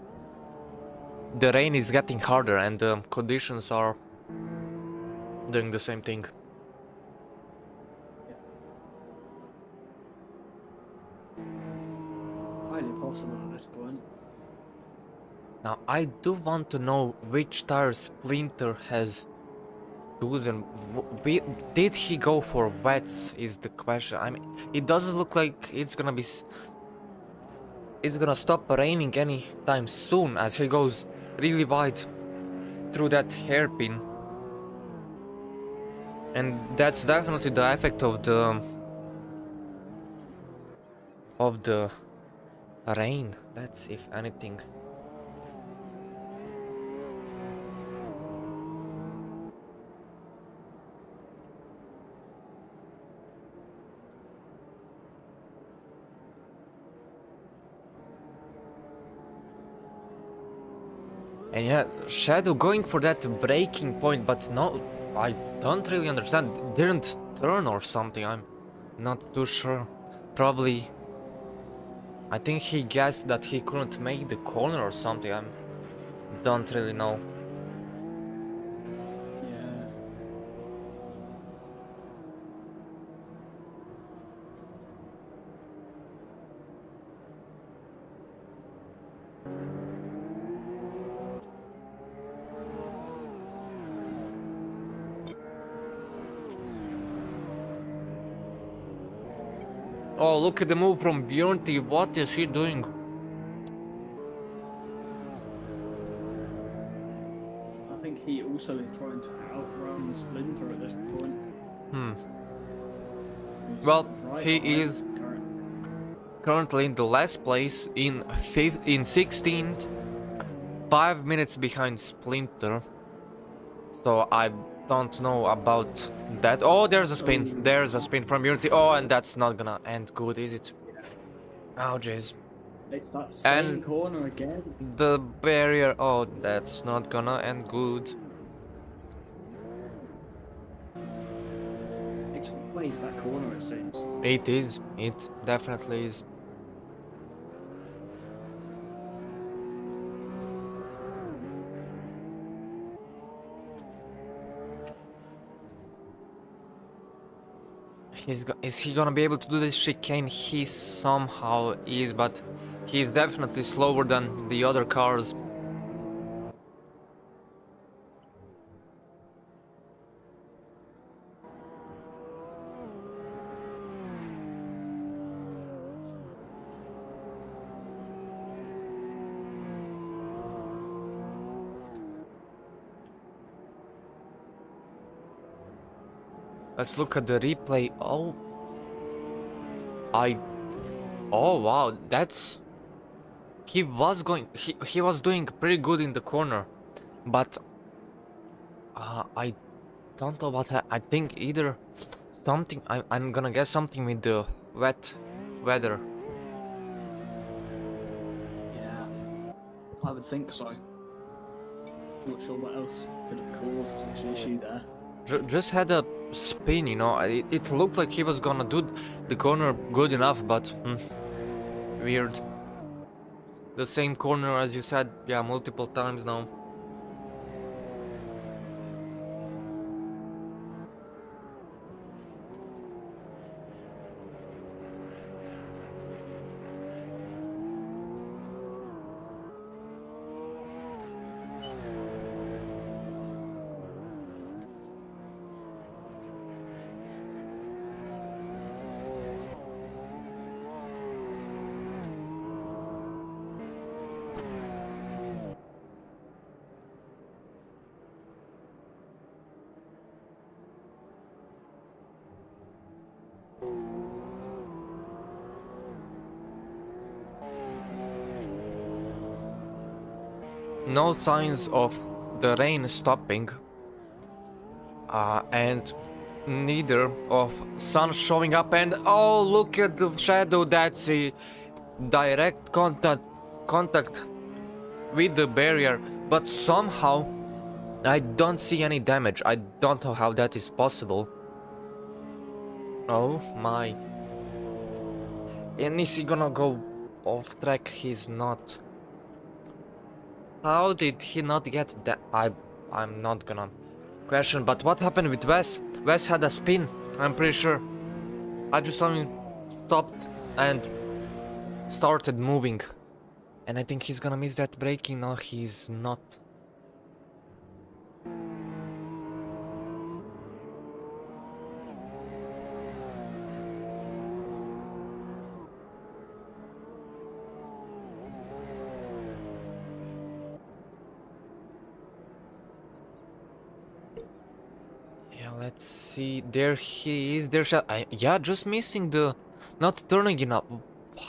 the rain is getting harder and the conditions are doing the same thing. Highly possible at this point. Now I do want to know which tire Splinter has chosen. Did he go for wets is the question. I mean, it doesn't look like it's gonna be it's gonna stop raining anytime soon, as he goes really wide through that hairpin. And that's definitely the effect of the rain. That's if anything. And yeah, Shadow going for that breaking point, but no, I don't really understand. Didn't turn or something. I'm not too sure. Probably, I think he guessed that he couldn't make the corner or something. I don't really know. Yeah. Oh, look at the move from Bjornty. What is he doing? I think he also is trying to outrun Splinter at this point. Who's Well, right he behind is him currently in the last place in 16th, 5 minutes behind Splinter. So I don't know about that. Oh, there's a spin. There's a spin from Bjornty. Oh, and that's not gonna end good, is it? Oh, jeez. It's that same And corner again. the barrier. Oh, that's not gonna end good. hates that corner, it seems. It is. It definitely is. Is he gonna be able to do this chicane? He somehow is, but he's definitely slower than the other cars. Let's look at the replay. Oh, oh wow, that's... He was doing pretty good in the corner, but I don't know what I think either something, I'm gonna guess something with the wet weather. Yeah, I would think so. Not sure what else could have caused such an issue there. Just had a spin, you know. It looked like he was gonna do the corner good enough, but weird. The same corner as you said, yeah, multiple times now. No signs of the rain stopping, and neither of sun showing up. And oh, look at the shadow. That's a direct contact with the barrier, but somehow I don't see any damage. I don't know how that is possible. Oh my. And is he gonna go off track? He's not. How did he not get that? I'm not gonna question, but what happened with Wes? Wes had a spin, I'm pretty sure. I just saw him stopped and started moving. And I think he's gonna miss that braking. No, he's not. Yeah, let's see. There he is. Yeah, just missing the... Not turning enough.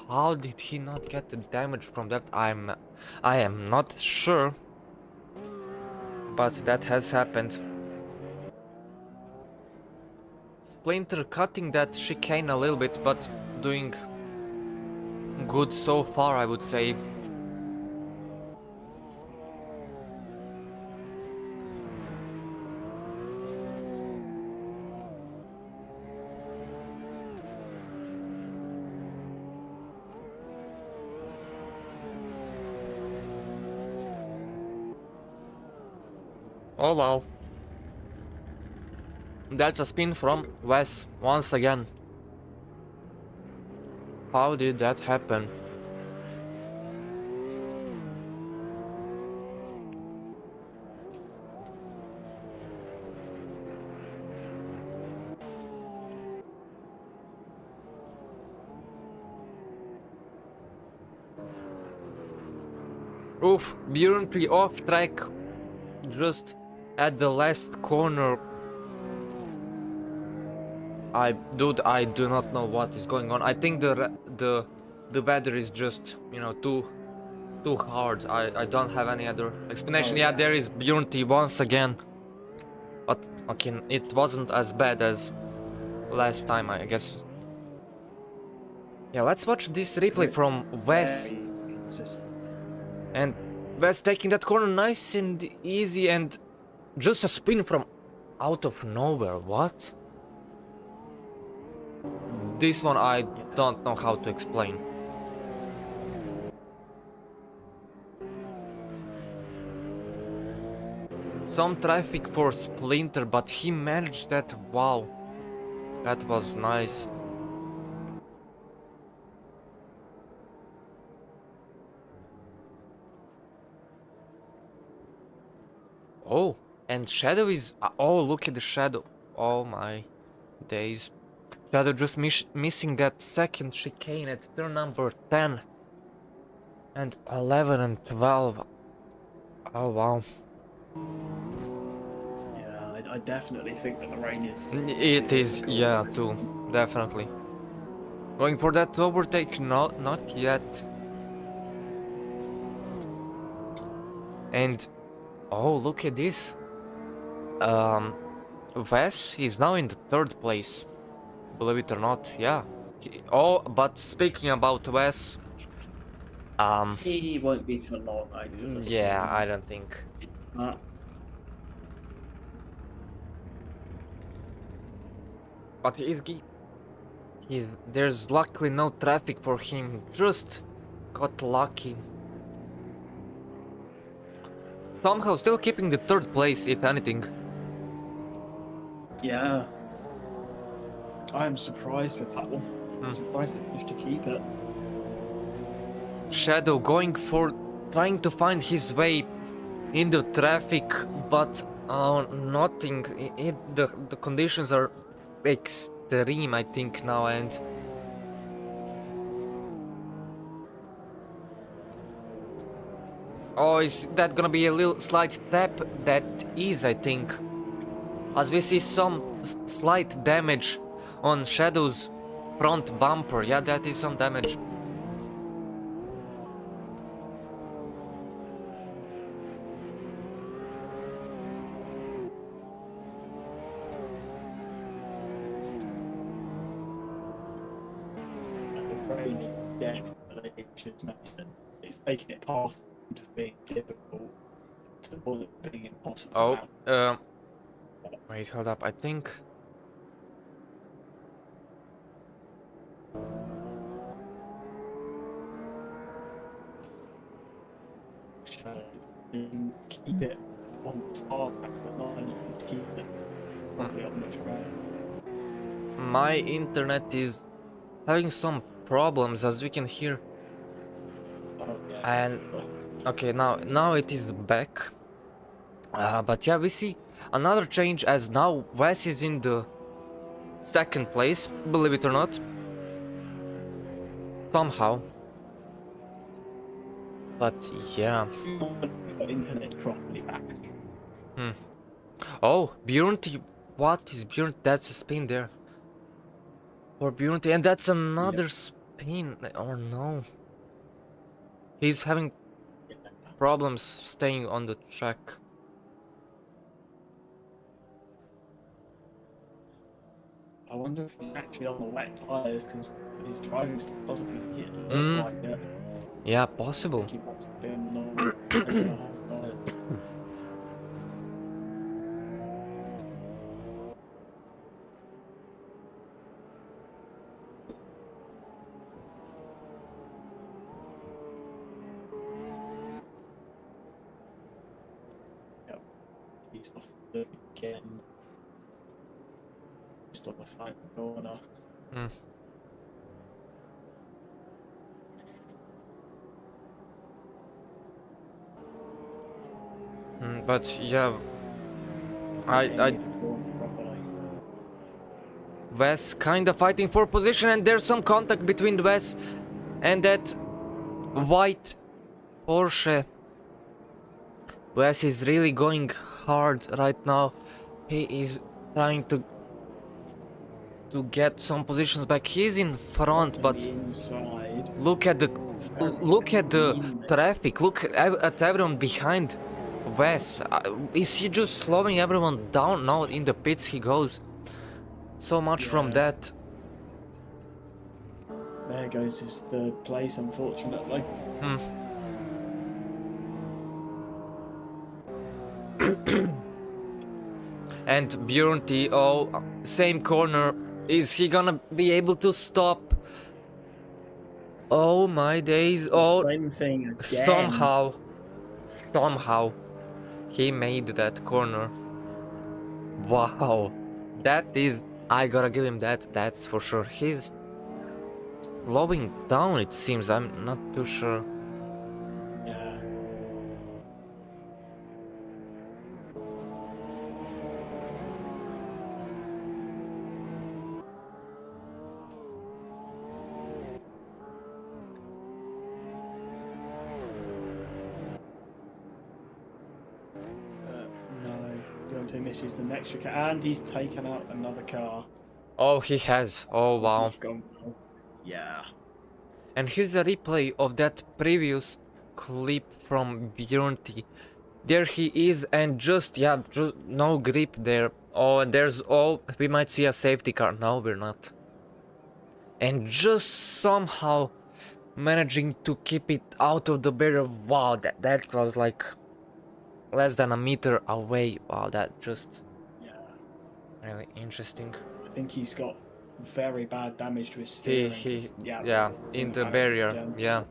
How did he not get the damage from that? I am not sure. But that has happened. Splinter cutting that chicane a little bit, but doing good so far, I would say. Oh wow. That's a spin from Wes once again. How did that happen? Oof, brilliantly off track. Just at the last corner. I do not know what is going on. I think the weather is just, you know, too hard. I don't have any other explanation. Oh, Yeah, yeah. there is Bjornty once again. But okay, it wasn't as bad as last time, I guess. Yeah, let's watch this replay from Wes. Very consistent. And Wes taking that corner nice and easy, and just a spin from out of nowhere. What? This one I don't know how to explain. Some traffic for Splinter, but he managed that. Wow, that was nice. Oh, and Shadow is. Oh, look at the Shadow. Oh my days. Shadow just missing that second chicane at turn number 10. And 11 and 12. Oh wow. Yeah, I definitely think that the rain is. It is, difficult. yeah, too. Definitely. Going for that overtake? No, not yet. And oh, look at this. Um, Wes is now in the third place. Believe it or not, yeah. Oh, but speaking about Wes, He won't be for long, I could yeah, assume. I don't think. But But there's luckily no traffic for him. Just got lucky. Somehow still keeping the third place, if anything. yeah, I am surprised with that one. I'm surprised they managed to keep it. Shadow going for trying to find his way in the traffic, but nothing. The conditions are extreme, I think now, and oh, is that gonna be a little slight tap? That is, I think, as we see some slight damage on Shadow's front bumper. Yeah, that is some damage. The rain is definitely just making it. It's making it past of being difficult to the point of being impossible. Oh, wait, hold up. I think. Keep it on tarmac, but not enough to keep it probably on the track. My internet is having some problems, as we can hear. Oh, yeah, And okay, now it is back. But yeah, we see another change as now Wes is in the second place, believe it or not. Somehow. But yeah. Internet properly back. Oh, Bjornty. What is Bjorn? That's a spin there. For Bjornty, and that's another spin. Or no. He's having problems staying on the track. I wonder if he's actually on the wet tires because his driving style doesn't make it look like it. Yeah, possible. He wants to be on the regular hard tires. Yep, he's off the again. Just on the final corner. But yeah, I Wes kinda fighting for position, and there's some contact between Wes and that white Porsche. Wes is really going hard right now. He is trying to get some positions back. He's in front, but inside. look at the traffic. Look at everyone behind Wes. Is he just slowing everyone down? Now in the pits he goes. So much from that. There goes his third place, unfortunately. And Bjorn T, oh, same corner, Is he gonna be able to stop? Oh my days. Oh, Same thing again. somehow, he made that corner. Wow. That is, I gotta give him that, that's for sure. He's slowing down, it seems. I'm not too sure. Yeah. No, Deontay misses the next chicane, and he's taken out another car. Oh, he has. Oh, It's wow. not gone well. Yeah. And here's a replay of that previous clip from Bjornty. There he is, and just, yeah, just no grip there. Oh, there's, oh, we might see a safety car. No, we're not. And just somehow managing to keep it out of the barrier. Wow, that was like less than a meter away. Wow, that just Yeah. really interesting. I think he's got very bad damage to his steering. Yeah, in the barrier, again. yeah.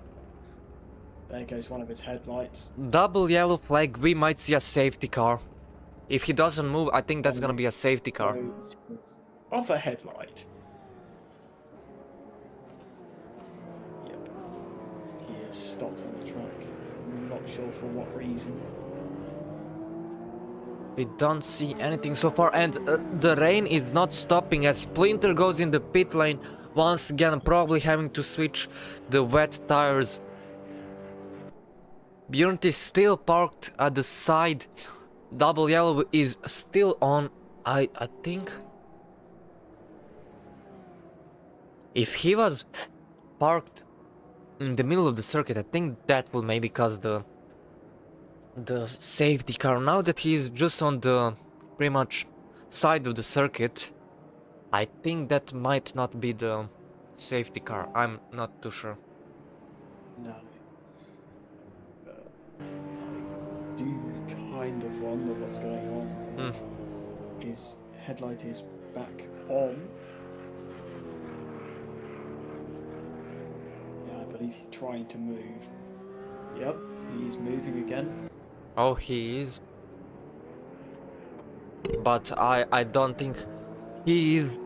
There goes one of his headlights. Double yellow flag, we might see a safety car. If he doesn't move, I think that's gonna be a safety car. Other headlight. Yep. He is stopped on the track. I'm not sure for what reason. We don't see anything so far, and the rain is not stopping as Splinter goes in the pit lane. Once again, probably having to switch the wet tires. Bjorn is still parked at the side. Double yellow is still on, I think. If he was parked in the middle of the circuit, I think that will maybe cause the safety car. Now that he's just on the pretty much side of the circuit, I think that might not be the safety car. I'm not too sure. No. But I do kind of wonder what's going on. His headlight is back on. Yeah, I believe he's trying to move. Yep, he's moving again. Oh, he is. But I don't think he is.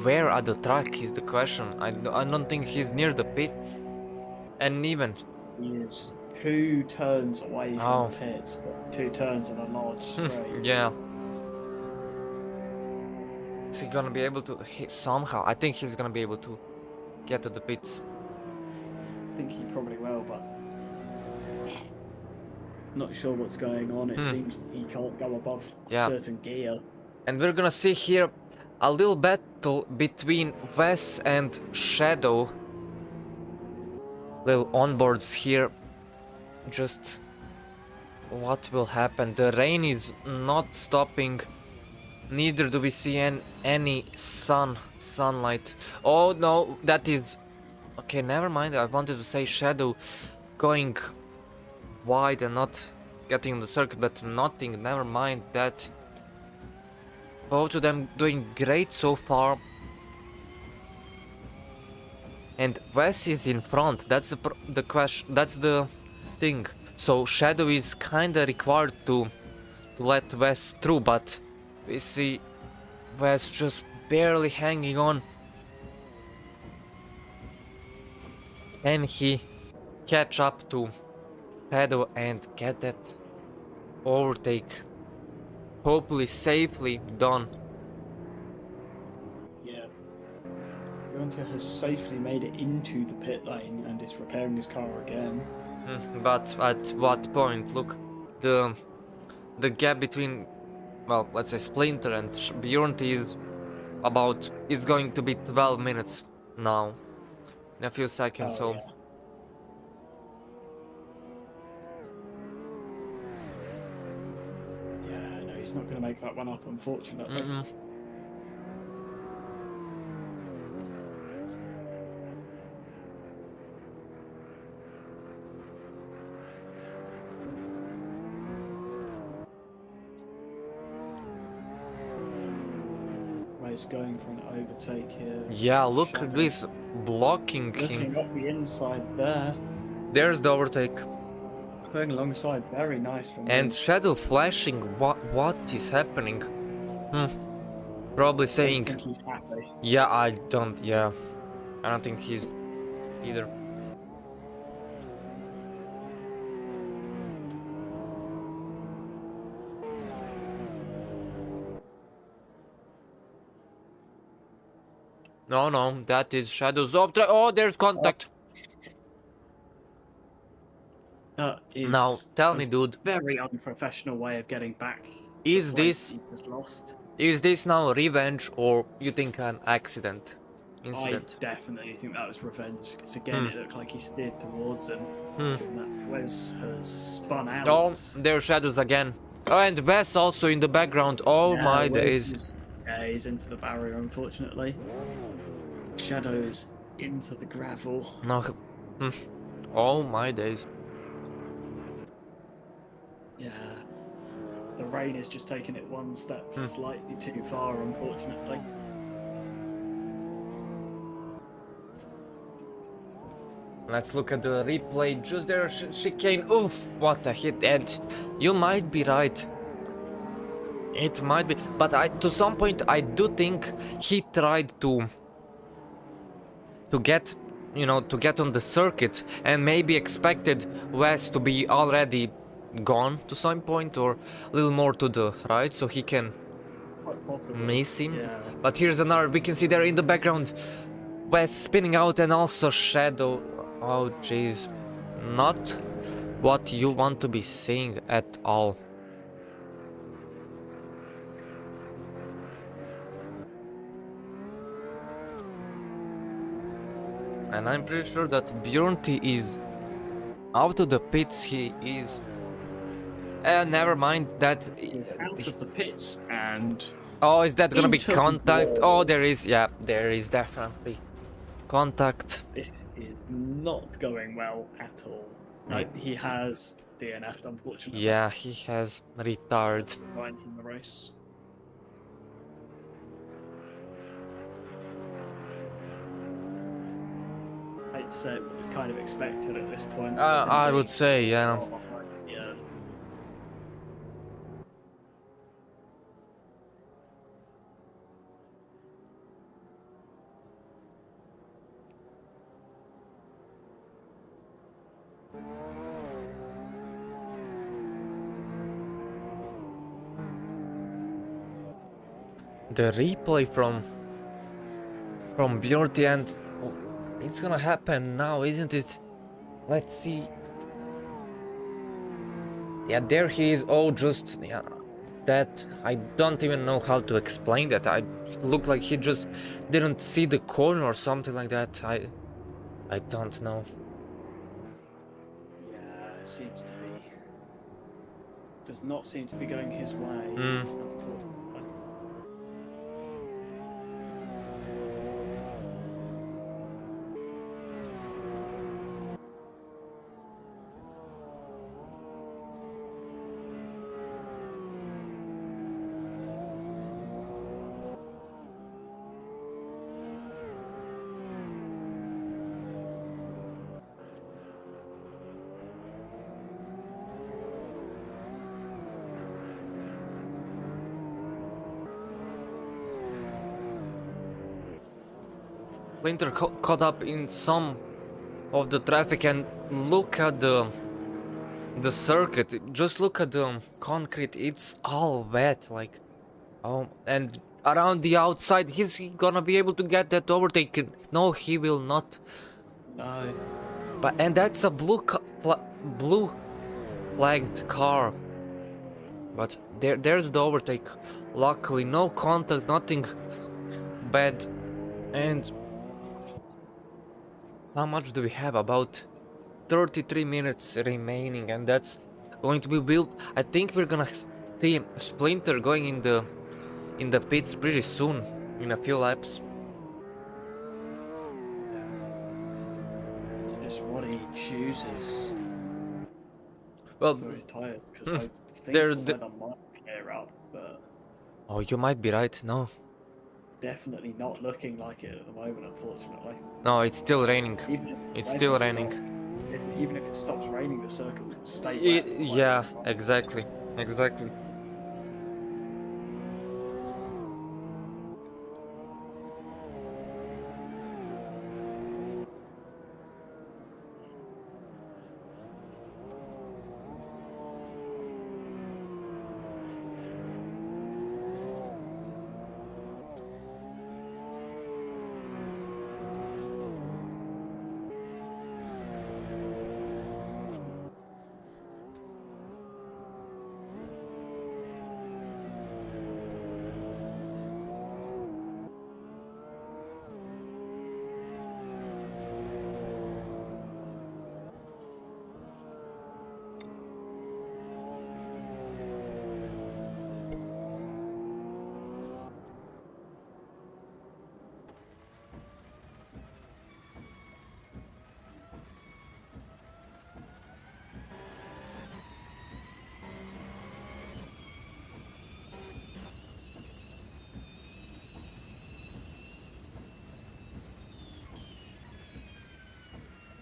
Where at the track is the question. I don't think he's near the pits. And even He is 2 turns away from Oh. the pits, but 2 turns in a large straight. yeah. Is he gonna be able to hit somehow? I think he's gonna be able to get to the pits. I think he probably will, but not sure what's going on. It seems he can't go above Yeah. certain gear. And we're gonna see here a little battle between Wes and Shadow. Little onboards here. Just what will happen? The rain is not stopping. Neither do we see any sunlight. Oh no, that is... Okay, never mind. I wanted to say Shadow going wide and not getting on the circuit, but nothing. Never mind that. Both of them doing great so far. And Wes is in front. That's the question. That's the thing. So Shadow is kinda required to let Wes through, but we see Wes just barely hanging on. Can he catch up to Shadow and get that overtake? Hopefully safely done. Yeah. Gunter has safely made it into the pit lane and is repairing his car again. But at what point? Look, the gap between, well, let's say Splinter and Bjorn is about, it's going to be 12 minutes now. In a few seconds, so... Yeah. Yeah, no, he's not going to make that one up, unfortunately. is going for an overtake here. Yeah, look at Shadow this blocking looking him. up the inside there. There's the overtake. Going alongside, very nice from And him. Shadow flashing. What is happening? Probably I don't saying, think he's happy. yeah, I don't think he's either. No, that is Shadow's off. Oh, there's contact. That is Now, tell a me, dude, very unprofessional way of getting back. the is place this he just lost. now revenge or you think an accident? Incident? I definitely think that was revenge. Because again, it looked like he steered towards him. Hmm. And that Wes has spun out. Oh, there's Shadows again. Oh, and Wes also in the background. Oh Yeah, my Wes days. Yeah, he's into the barrier, unfortunately. Shadow is into the gravel. No. Oh my days. Yeah. The rain is just taking it one step slightly too far, unfortunately. Let's look at the replay. Just there, chicane. Oof, what a hit. And you might be right. It might be, but to some point I do think he tried to get, to get on the circuit and maybe expected Wes to be already gone to some point or a little more to the right so he can Quite possibly. miss him. Yeah. But here's another, we can see there in the background Wes spinning out and also Shadow. Oh jeez, not what you want to be seeing at all. And I'm pretty sure that Bjornti is out of the pits. He is. Never mind that. He's out of the pits and Oh, is that gonna be into the contact? wall. Oh, there is. Yeah, there is definitely contact. this is not going well at all. No, he has DNF'd, unfortunately. Yeah, he has retard. Retired from the race. I'd say it was kind of expected at this point. I would say, yeah. Yeah. The replay from Bjorti, and it's gonna happen now, isn't it? Let's see. Yeah, there he is. Oh, just yeah, that I don't even know how to explain that. I looked like he just didn't see the corner or something like that. I don't know. Yeah, it seems to be. Does not seem to be going his way. Unfortunately. Splinter caught up in some of the traffic, and look at the circuit. Just look at the concrete. It's all wet, like, oh, and around the outside, is he gonna be able to get that overtake? No, he will not. No. But and that's a blue flagged car. But there's the overtake. Luckily, no contact, nothing bad. And how much do we have? About 33 minutes remaining, and that's going to be I think we're gonna see Splinter going in the pits pretty soon, in a few laps. Just what he chooses Well, for his tyres, because I think They're the weather might clear up, but oh, you might be right. No, definitely not looking like it at the moment, unfortunately. No, it's still raining. Even if It's the still weather raining. even if it stops raining, the circuit will stay wet. for quite a Yeah, long time. exactly. Exactly.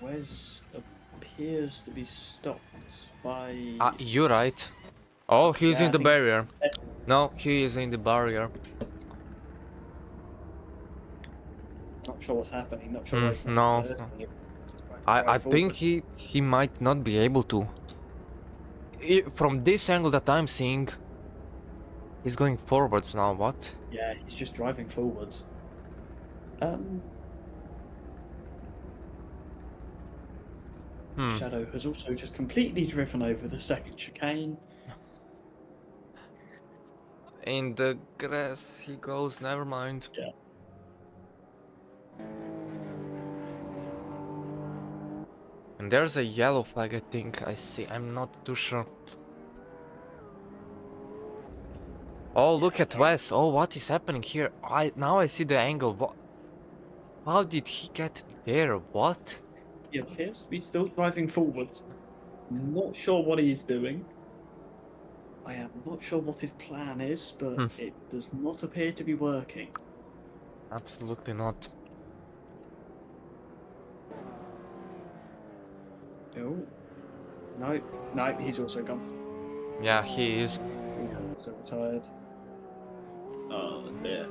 Wes appears to be stopped by. You're right. Oh, he's Yeah, in I the think- barrier. No, he is in the barrier. Not sure what's happening. Not sure why he's not No. reversing it. Just trying to I drive think forward. he might not be able to. From this angle that I'm seeing, he's going forwards now. What? Yeah, he's just driving forwards. Shadow has also just completely driven over the second chicane. In the grass he goes. Never mind. Yeah. And there's a yellow flag. I think I see. I'm not too sure. Oh, look at Wes. Oh, what is happening here? Now I see the angle. What? How did he get there? What? He appears to be still driving forwards. Not sure what he's doing. I am not sure what his plan is, but it does not appear to be working. Absolutely not. Oh. No, no, he's also gone. Yeah, he is. He has also retired. Oh, dear.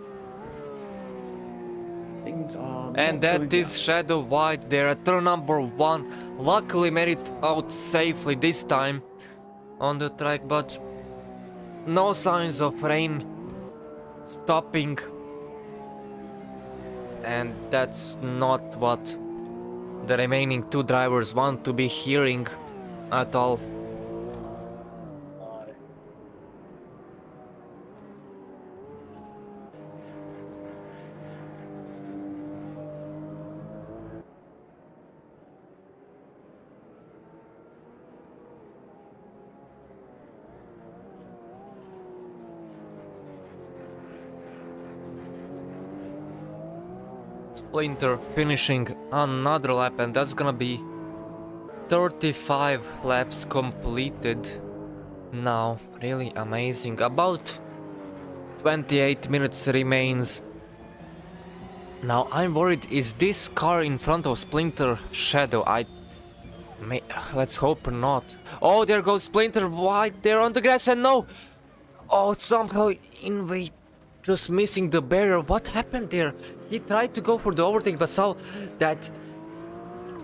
Things are And not that going is Shadow White there at turn number 1. Luckily made it out safely this time on the track, but no signs of rain stopping. And that's not what the remaining 2 drivers want to be hearing at all. well. Splinter finishing another lap, and that's gonna be 35 laps completed now. Really amazing. About 28 minutes remains. Now I'm worried, is this car in front of Splinter Shadow? Let's hope not. Oh, there goes Splinter White there on the grass, and no! Oh, somehow Inway just missing the barrier. What happened there? He tried to go for the overtake, but saw that...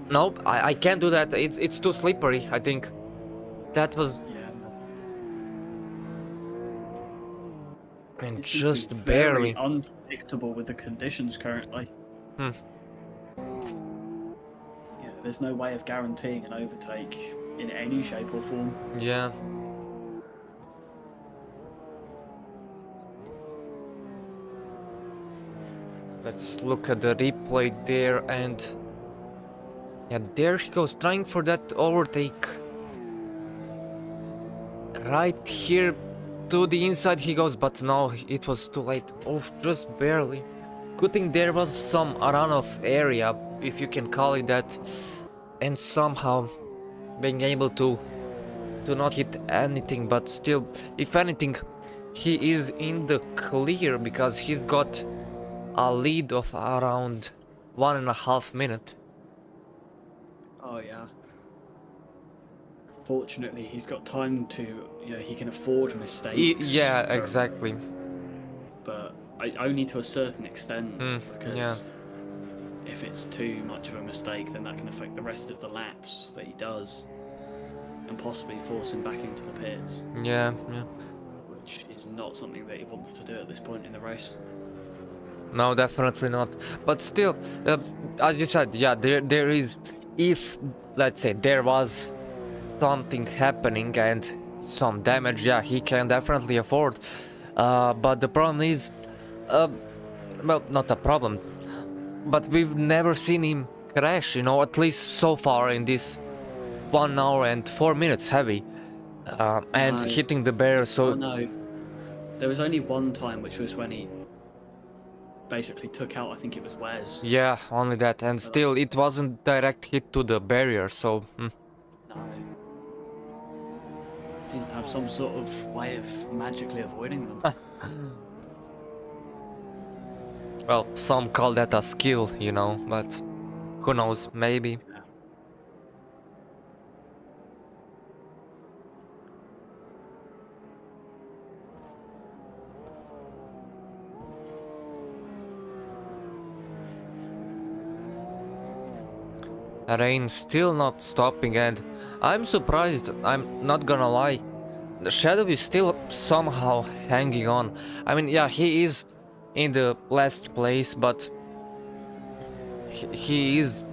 Nope, I can't do that. It's too slippery, I think. That was... Yeah. And It seems just to be very barely. unpredictable with the conditions currently. Hmm. Yeah, there's no way of guaranteeing an overtake in any shape or form. Yeah. Let's look at the replay there, and yeah, there he goes, trying for that overtake. Right here to the inside he goes, but no, it was too late. Oh, just barely. Good thing there was some runoff area, if you can call it that, and somehow being able to not hit anything, but still, if anything, he is in the clear because he's got a lead of around 1.5 minutes. Oh yeah. Fortunately, he's got time to, he can afford mistakes. Yeah, currently, exactly. But only to a certain extent, Yeah. because if it's too much of a mistake, then that can affect the rest of the laps that he does, and possibly force him back into the pits, Yeah. which is not something that he wants to do at this point in the race. No, definitely not. But still, as you said, yeah, there is. If, let's say, there was something happening and some damage, yeah, he can definitely afford. But the problem is, well, not a problem, but we've never seen him crash, at least so far in this 1 hour and 4 minutes heavy, and No. hitting the barrier. Oh So no, there was only one time, which was when he basically took out, I think it was Wes. yeah, only that, and still it wasn't direct hit to the barrier. So. No. Seems to have some sort of way of magically avoiding them. Well, some call that a skill, but who knows, maybe. Yeah. Rain still not stopping, and I'm surprised, I'm not gonna lie. The Shadow is still somehow hanging on. I mean, yeah, he is in the last place, but he is,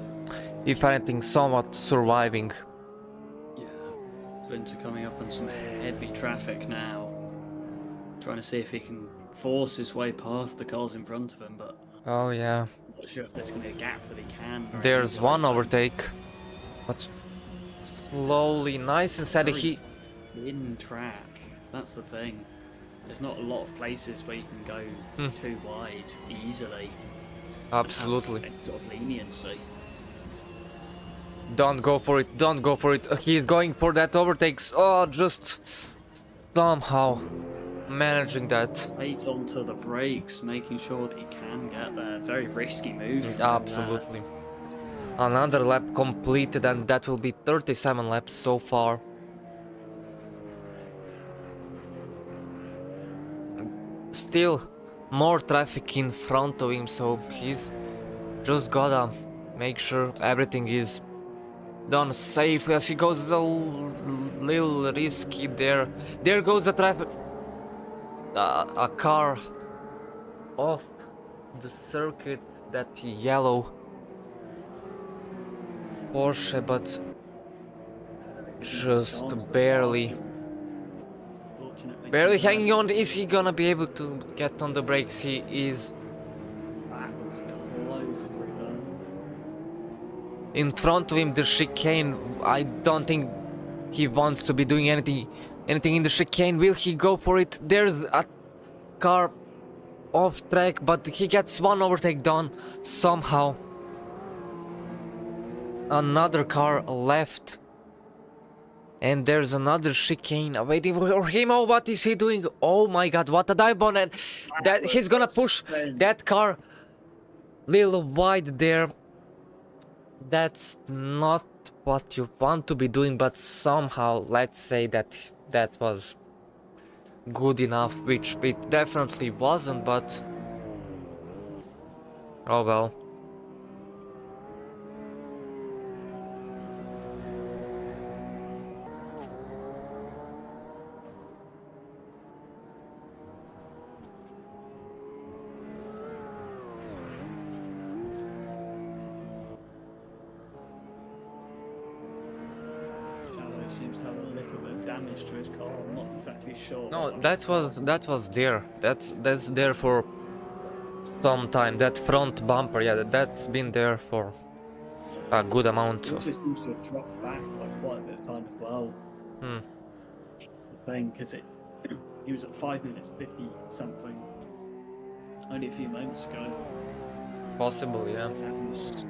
if anything, somewhat surviving. Yeah. Spencer coming up on some heavy traffic now. Trying to see if he can force his way past the cars in front of him, but Oh yeah, I'm not sure if there's going to be a gap that he can. or there's anything like one that. overtake, but slowly, nice and steady. Very thin track. That's the thing. There's not a lot of places where you can go too wide easily. Absolutely. Have sort of leniency. Don't go for it, don't go for it. He's going for that overtakes. Oh, just somehow managing that. Weight onto the brakes, making sure that he can get there. Very risky move. from him there. Absolutely. Another lap completed, and that will be 37 laps so far. Still more traffic in front of him, so he's just gotta make sure everything is done safely as he goes a little risky there. There goes the traffic. A car off the circuit, that yellow Porsche, but just barely Fortunately, hanging on. Is he gonna be able to get on the brakes? He is. That was close through there. In front of him, the chicane. I don't think he wants to be doing anything in the chicane. Will he go for it? There's a car off track, but he gets one overtake done somehow. Another car left, and there's another chicane waiting for him. Oh, what is he doing? Oh my god, what a dive bomb! And that he's gonna push that car little wide there. That's not what you want to be doing, but somehow, let's say that was good enough, which it definitely wasn't, but oh well. Shadow seems to have a little bit of damage to his car. I'm not exactly sure. No, what that was there. That's there for some time. That front bumper, yeah, that's been there for a good amount It of. also seems to have dropped back by quite a bit of time as well. Hmm. That's the thing, because he was at 5 minutes 50 something only a few moments ago. Possible, yeah. And was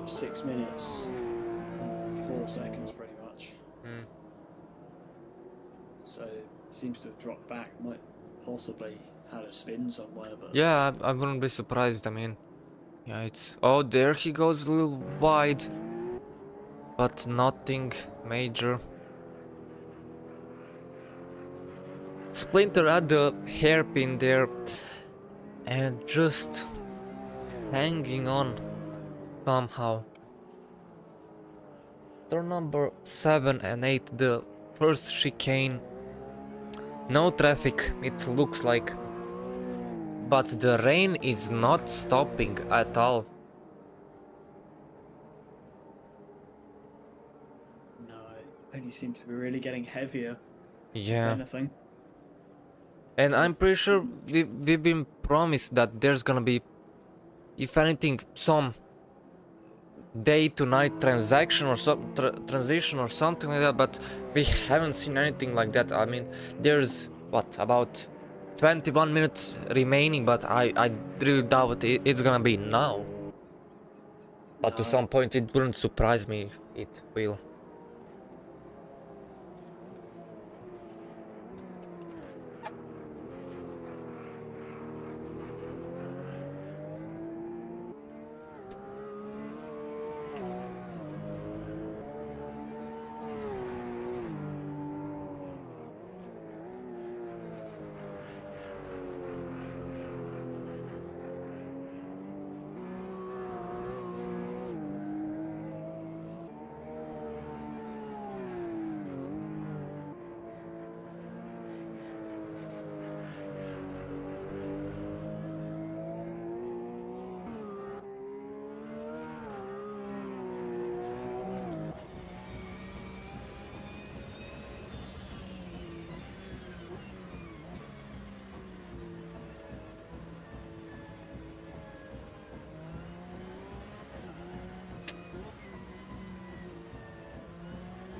6 minutes and 4 seconds pretty much. Hmm. So it seems to have dropped back. Might possibly had a spin somewhere, but Yeah, I wouldn't be surprised. I mean, yeah, it's... Oh, there he goes a little wide. But nothing major. Splinter had the hairpin there and just hanging on somehow. Turn number 7 and 8, the first chicane. No traffic, it looks like. But the rain is not stopping at all. no, it only seems to be really getting heavier, if Yeah. anything. And I'm pretty sure we've been promised that there's gonna be, if anything, some day to night transaction or some transition or something like that, but we haven't seen anything like that. I mean, there's what, about 21 minutes remaining, but I really doubt it's gonna be now. But to No. some point it wouldn't surprise me if it will.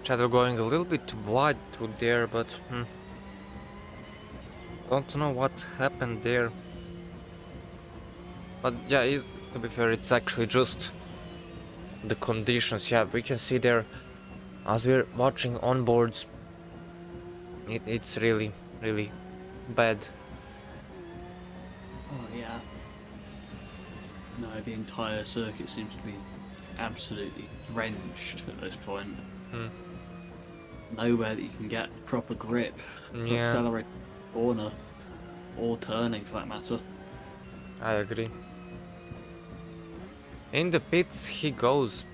Shadow going a little bit wide through there, but don't know what happened there. But yeah, to be fair, it's actually just the conditions. Yeah, we can see there as we're watching onboards. It's really, really bad. Oh yeah. No, the entire circuit seems to be absolutely drenched at this point. Hmm. Nowhere that you can get proper grip to Yeah, accelerate corner or turning for that matter. I agree. In the pits he goes.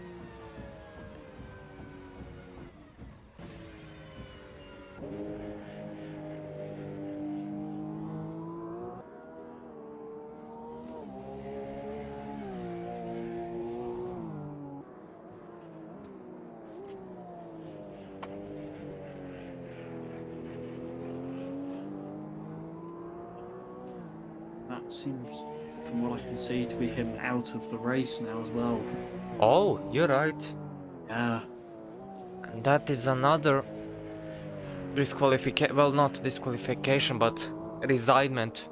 That seems, from what I can see, to be him out of the race now as well. Oh, you're right. Yeah. And that is another disqualification. Well, not disqualification, but resignment.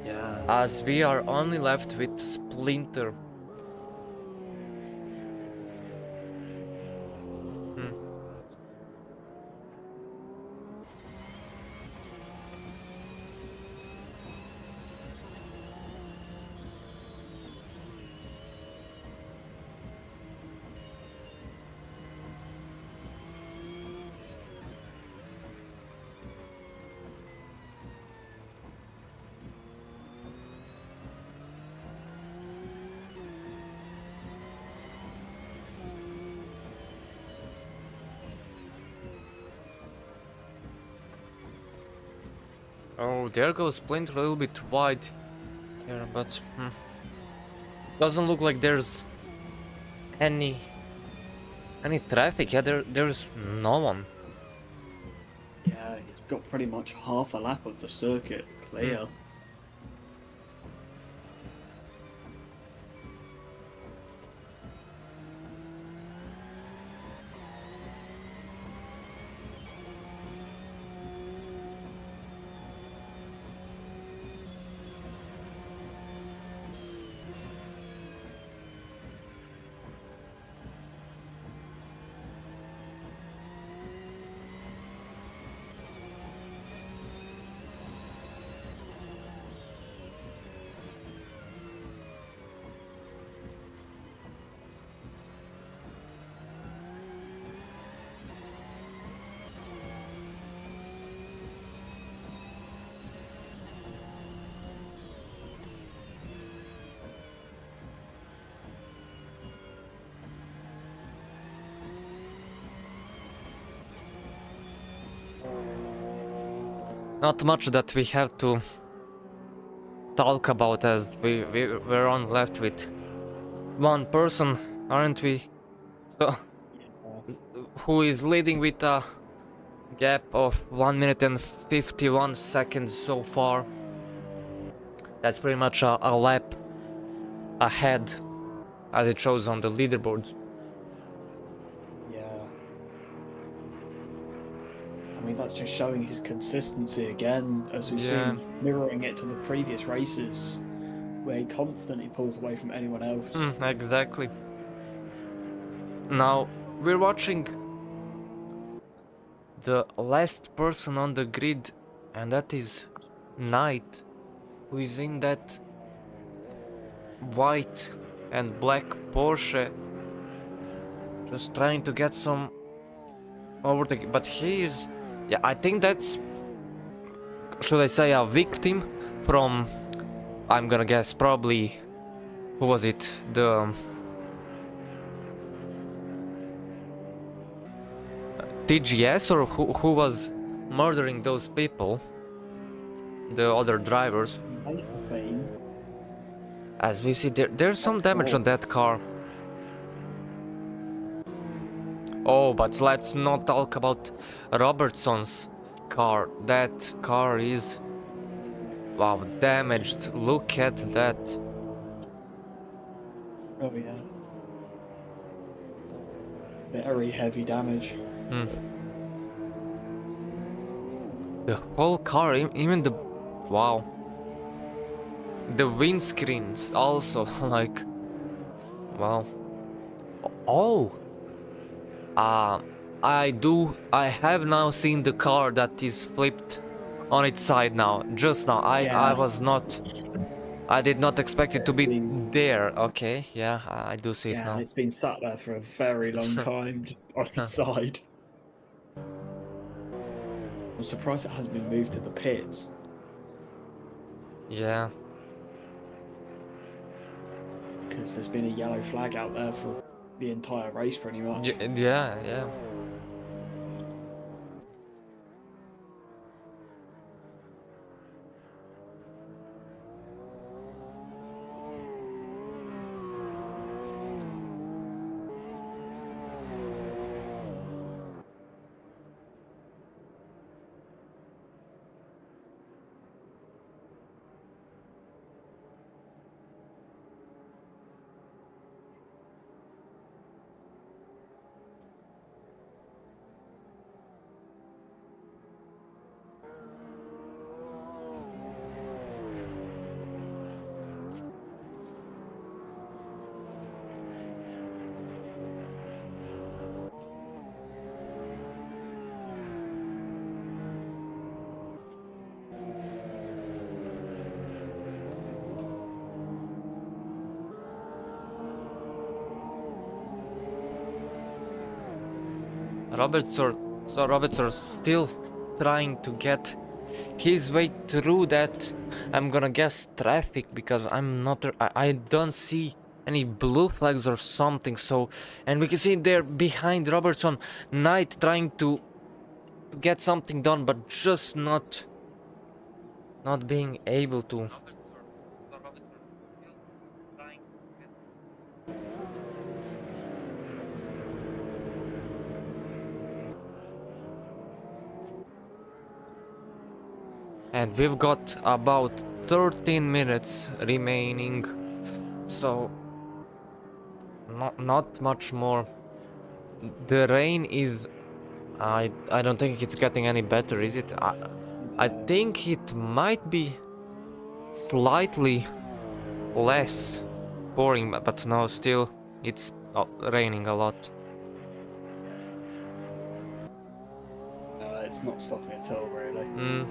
Yeah. As we are only left with Splinter. Hmm. Oh, there goes Splinter a little bit wide here, but doesn't look like there's any traffic. Yeah, there's no one. Yeah, he's got pretty much half a lap of the circuit clear. not much that we have to talk about, as we're on left with one person, aren't we? So, who is leading with a gap of 1 minute and 51 seconds so far. That's pretty much a lap ahead, as it shows on the leaderboards. Yeah. I mean, that's just showing his consistency again, as we've Yeah. seen, mirroring it to the previous races, where he constantly pulls away from anyone else. Exactly. Now, we're watching the last person on the grid, and that is Knight, who is in that white and black Porsche, just trying to get some overtake. But he is, yeah, I think that's, should I say, a victim from, I'm gonna guess, probably, who was it? The TGS, or who was murdering those people? The other drivers. Nice to be. As we see, there's some damage on that car. Oh, but let's not talk about Robertson's car. That car is, wow, damaged. Look at that. Oh yeah. Very heavy damage. The whole car, even the, wow. The windscreens also, like, wow. Oh! I have now seen the car that is flipped on its side now. Just now. I was not, I did not expect it to be there. Okay, yeah, I do see it Yeah, now. it's been sat there for a very long time, just on its side. I'm surprised it hasn't been moved to the pits. Yeah. Because there's been a yellow flag out there for the entire race, pretty much. Yeah. Robertson still trying to get his way through that, I'm gonna guess, traffic, because I don't see any blue flags or something. So, and we can see there behind Robertson, Knight trying to get something done, but just not being able to. And we've got about 13 minutes remaining, so not much more. The rain is, I don't think it's getting any better, is it? I think it might be slightly less pouring, but no, still it's raining a lot. It's not stopping at all, really.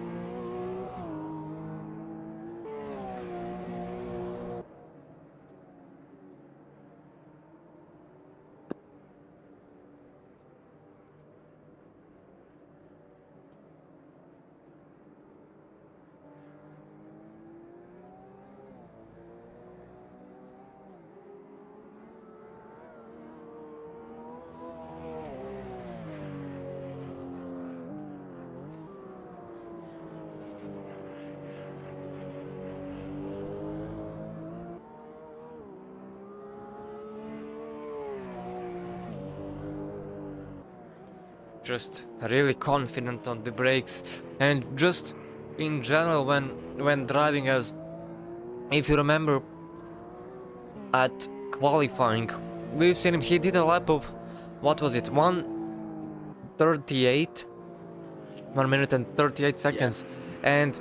just really confident on the brakes, and just in general when driving, as if you remember at qualifying, we've seen him. He did a lap of, what was it, 1:38, 1 minute and 38 seconds, and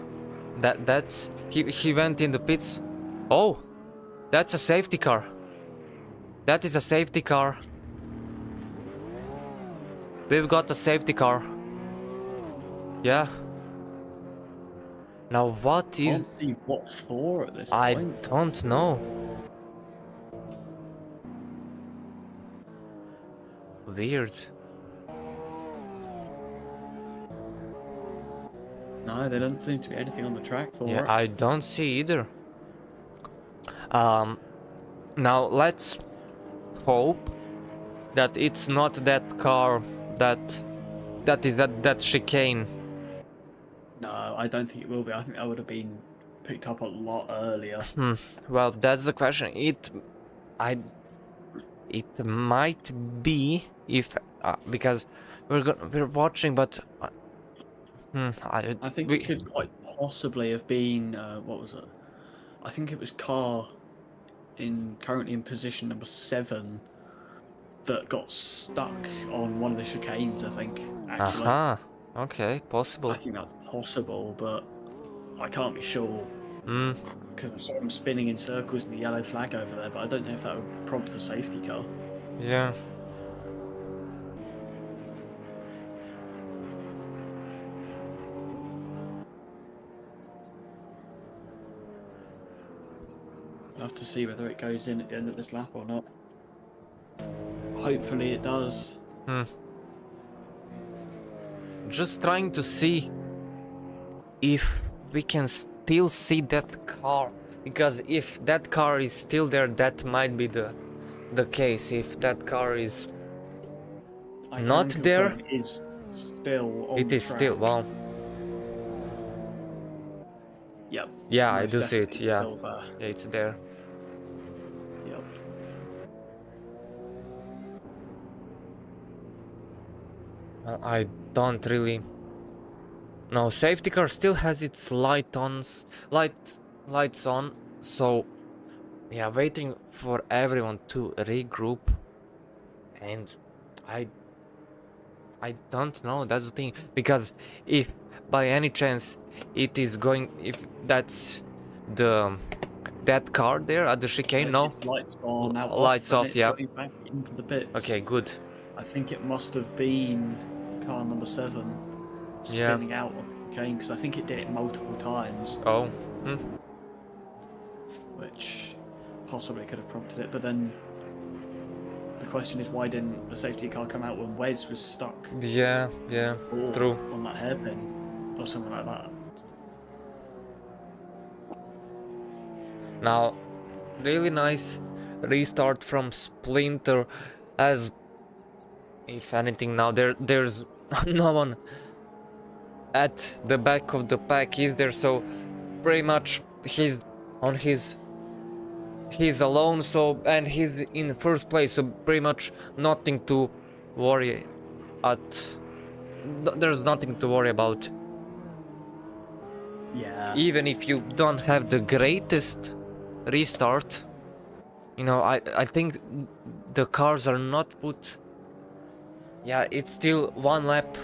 that's he went in the pits. Oh, that's a safety car. That is a safety car. We've got a safety car. Yeah. Now what Can't is... see what for at this I point. don't know. Weird. No, there doesn't seem to be anything on the track for Yeah, it. I don't see either. Now let's hope that it's not that car that is that chicane. No, I don't think it will be. I think that would have been picked up a lot earlier. Well, that's the question. It might be if because we're watching, but I think it could quite possibly have been what was it? I think it was car currently in position number 7 that got stuck on one of the chicanes. I think actually. Okay, possible. I think that's possible, but I can't be sure because I saw him spinning in circles in the yellow flag over there. But I don't know if that would prompt the safety car. Yeah. I'll have to see whether it goes in at the end of this lap or not. Hopefully it does. Just trying to see if we can still see that car, because if that car is still there, that might be the case. If that car is I not can there, confirm it is still on it the is still, track. well, Yep. yeah, I most do see it. definitely Yeah, still there. yeah, it's there. Yep. I don't really. No, safety car still has its lights on. So yeah, waiting for everyone to regroup, and I don't know. That's the thing, because if by any chance it is going, if that's that car there at the chicane, no, Its lights on, now lights off, off. and it's Yeah. going back into the pits. Okay, good. I think it must have been car number 7 Yeah. spinning out on the chicane because I think it did it multiple times, Oh. which possibly could have prompted it. But then the question is, why didn't the safety car come out when Wes was stuck Yeah. Yeah. or True. on that hairpin or something like that? Now, really nice restart from Splinter, as if anything now there's no one at the back of the pack, is there? So pretty much he's alone, so, and he's in first place, so pretty much nothing to worry there's nothing to worry about. Yeah. Even if you don't have the greatest restart, you know, I think the cars are not put. Yeah, it's still one lap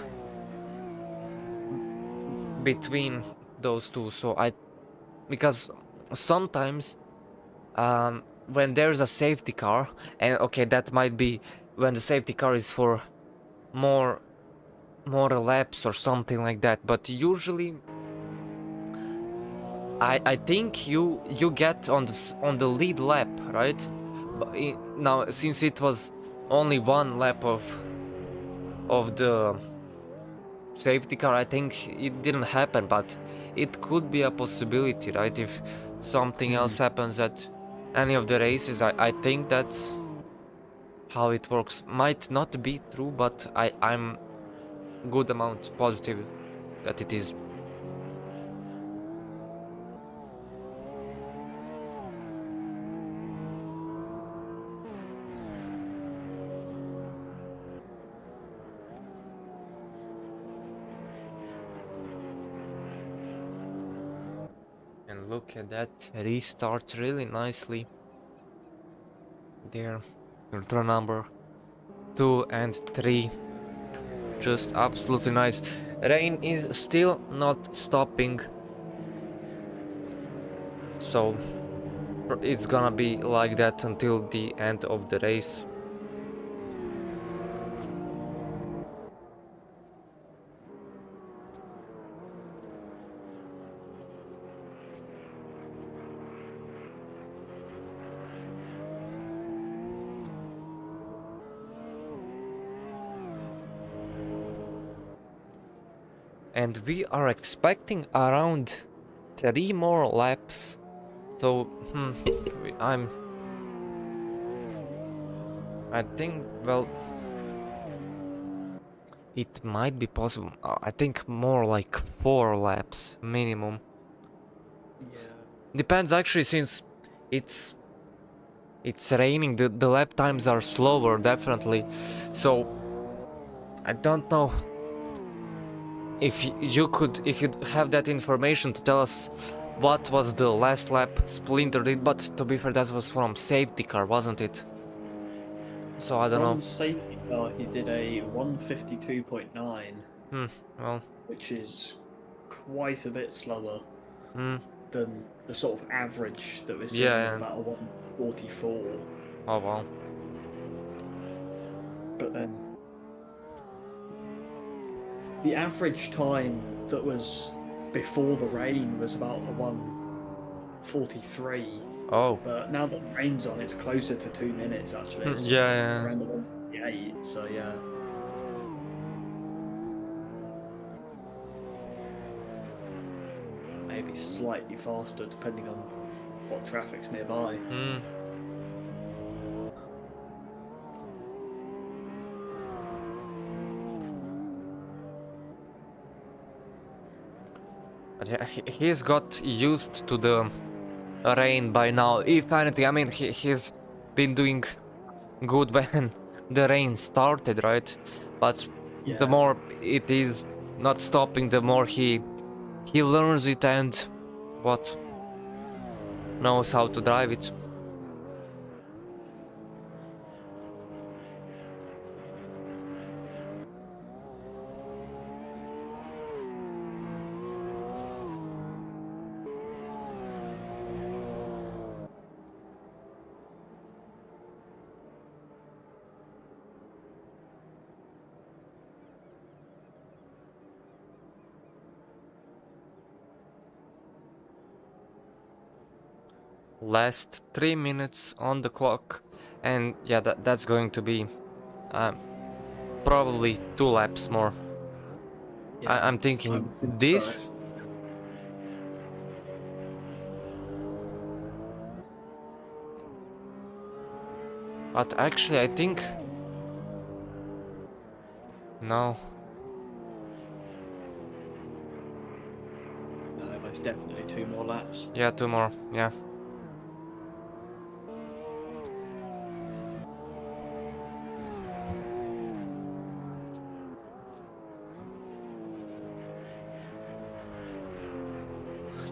between those two, so because sometimes when there's a safety car, and okay, that might be when the safety car is for more laps or something like that, but usually I think you get on the lead lap, right? But now, since it was only one lap of the safety car, I think it didn't happen, but it could be a possibility, right? If something else happens at any of the races, I think that's how it works. Might not be true, but I'm good amount positive that it is. look at that. Restart really nicely. There. Turn number 2 and 3. Just absolutely nice. Rain is still not stopping. So it's gonna be like that until the end of the race. And we are expecting around 3 more laps. So, I think, well, it might be possible. I think more like 4 laps minimum. Yeah. Depends actually, since it's raining, the lap times are slower definitely. So I don't know if if you'd have that information to tell us what was the last lap Splinter did, but to be fair, that was from safety car, wasn't it? So I don't From know. safety car, he did a 152.9, Well, which is quite a bit slower hmm, than the sort of average that we're seeing yeah. of about a 144. Oh wow. But then the average time that was before the rain was about a 143. Oh. But now that the rain's on, it's closer to 2 minutes actually. It's Yeah. around the 158. So yeah. Maybe slightly faster depending on what traffic's nearby. But yeah, he's got used to the rain by now. If anything, I mean, he's been doing good when the rain started, right? But the Yeah. more it is not stopping, the more he learns it and what knows how to drive it. Last 3 minutes on the clock, and yeah, that's going to be probably 2 laps more. Yeah. I'm thinking this. But actually, I think no. No, but it's definitely 2 more laps. Yeah, 2 more. Yeah.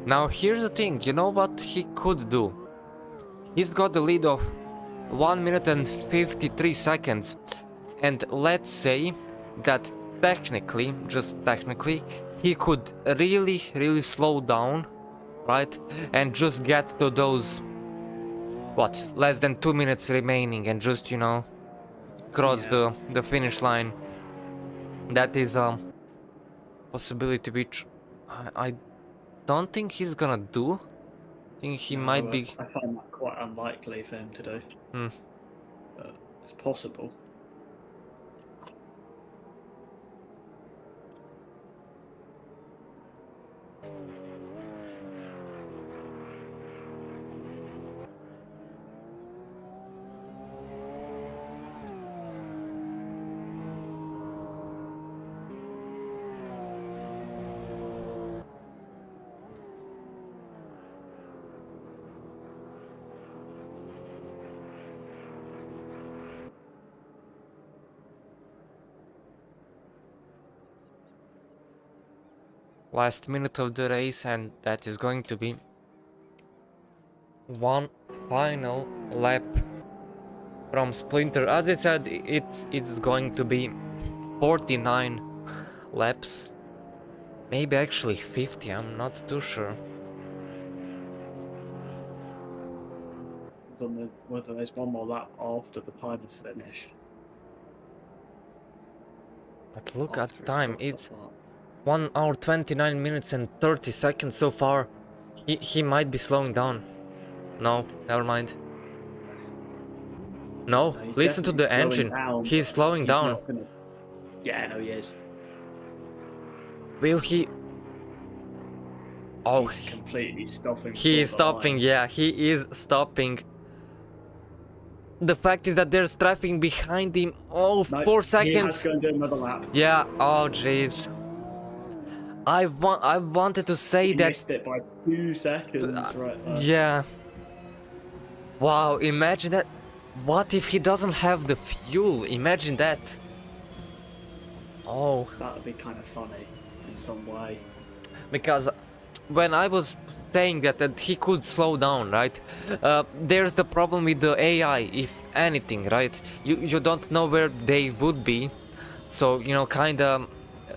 Now here's the thing, you know what he could do? He's got the lead of 1 minute and 53 seconds. And let's say that technically, just technically, he could really slow down, right? And just get to those, what, less than 2 minutes remaining and just, you know, cross Yeah. the finish line. That is a possibility which I don't think he's gonna do. I think he might be. I find that quite unlikely for him to do. Hmm. But it's possible. Last minute of the race, and that is going to be one final lap from Splinter. As I said, it's going to be 49 laps. Maybe actually 50, I'm not too sure. Whether there's one more lap after the time is finished. But look at After the time, crossed it's that part. 1 hour 29 minutes and 30 seconds so far. He might be slowing down. No, never mind. No, No, he's listen to the definitely slowing engine. down, He's but slowing he's down. not gonna... Yeah, no, he is. Will he? Oh, He's completely stopping. he is before the stopping. line. Yeah, he is stopping. The fact is that there's traffic behind him. Oh, No, 4 He has seconds. to go and do another lap. Yeah. Oh, jeez. I wanted to say He that. missed it by 2 seconds right there. Yeah. Wow. Imagine that. What if he doesn't have the fuel? Imagine that. Oh. That would be kind of funny in some way. Because when I was saying that he could slow down, right? There's the problem with the AI, if anything, right? You don't know where they would be, so you know, kind of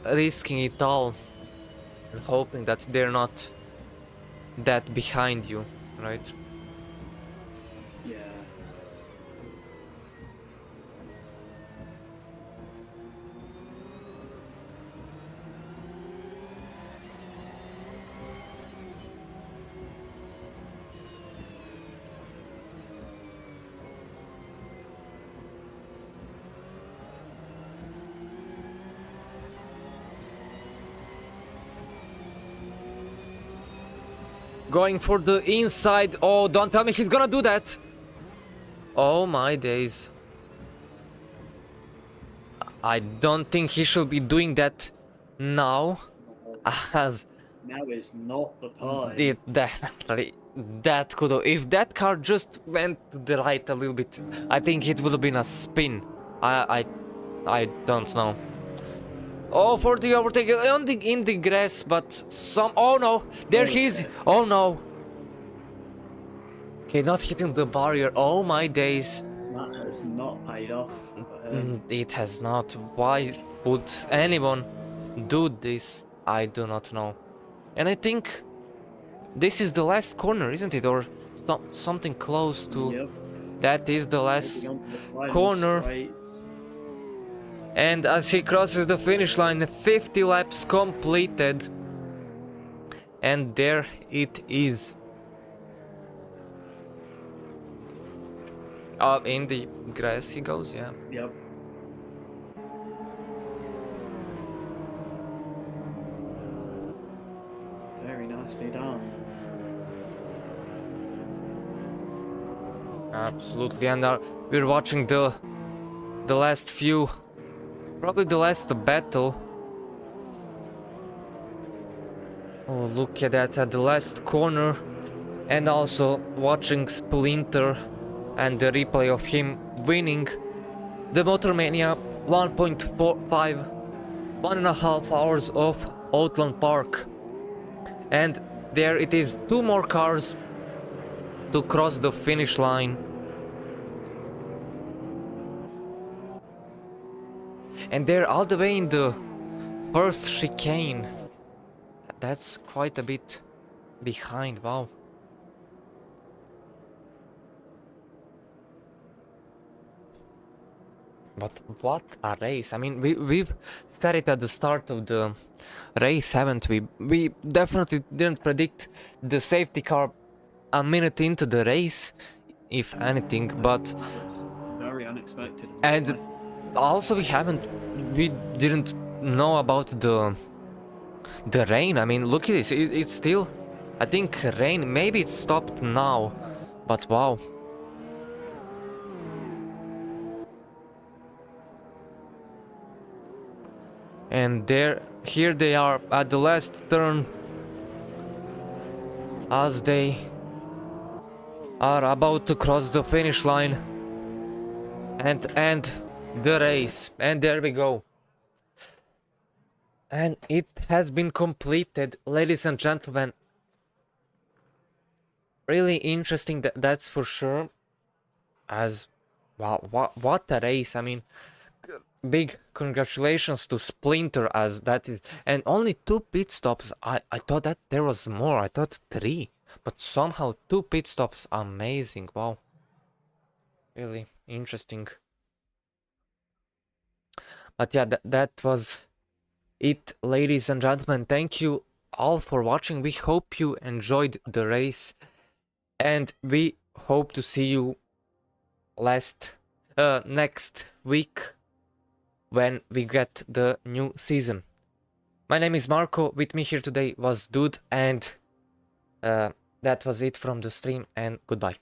risking it all, and hoping that they're not that behind you, right? Yeah. Going for the inside. Oh, don't tell me he's gonna do that. Oh my days. I don't think he should be doing that now, as Now is not the time. it definitely, that could have, if that car just went to the right a little bit, I think it would have been a spin. I don't know. Oh, for the overtake in the grass, but some. Oh no, there he is. Okay. Oh no. Okay, not hitting the barrier. Oh my days. That has not paid off for him. It has not. Why would anyone do this? I do not know. And I think this is the last corner, isn't it? Or something close to. Yep. That is the last Moving on to the final corner. straight. And as he crosses the finish line, 50 laps completed. And there it is. In the grass he goes, yeah. Yep. Very nicely done. Absolutely, and we're watching the last few, probably the last battle. Oh, look at that, at the last corner, and also watching Splinter and the replay of him winning the Motormania 1.45, 1.5 hours of Oulton Park. And there it is, 2 more cars to cross the finish line. And they're all the way in the first chicane. That's quite a bit behind, wow. But what a race. I mean, we've started at the start of the race, haven't we? We definitely didn't predict the safety car a minute into the race, if anything, but... That was very unexpected. And also we didn't know about the rain. I mean, look at this, it's still, I think, rain. Maybe it stopped now, but wow. And here they are at the last turn, as they are about to cross the finish line and end the race. And there we go. And it has been completed, ladies and gentlemen. really interesting, that's for sure. As wow, what a race! I mean, big congratulations to Splinter, as that is, and only 2 pit stops. I thought that there was more. I thought 3, but somehow 2 pit stops. Amazing! Wow, really interesting. But yeah, that was it, ladies and gentlemen. Thank you all for watching. We hope you enjoyed the race, and we hope to see you next week when we get the new season. My name is Marco. With me here today was Dude, and that was it from the stream, and goodbye.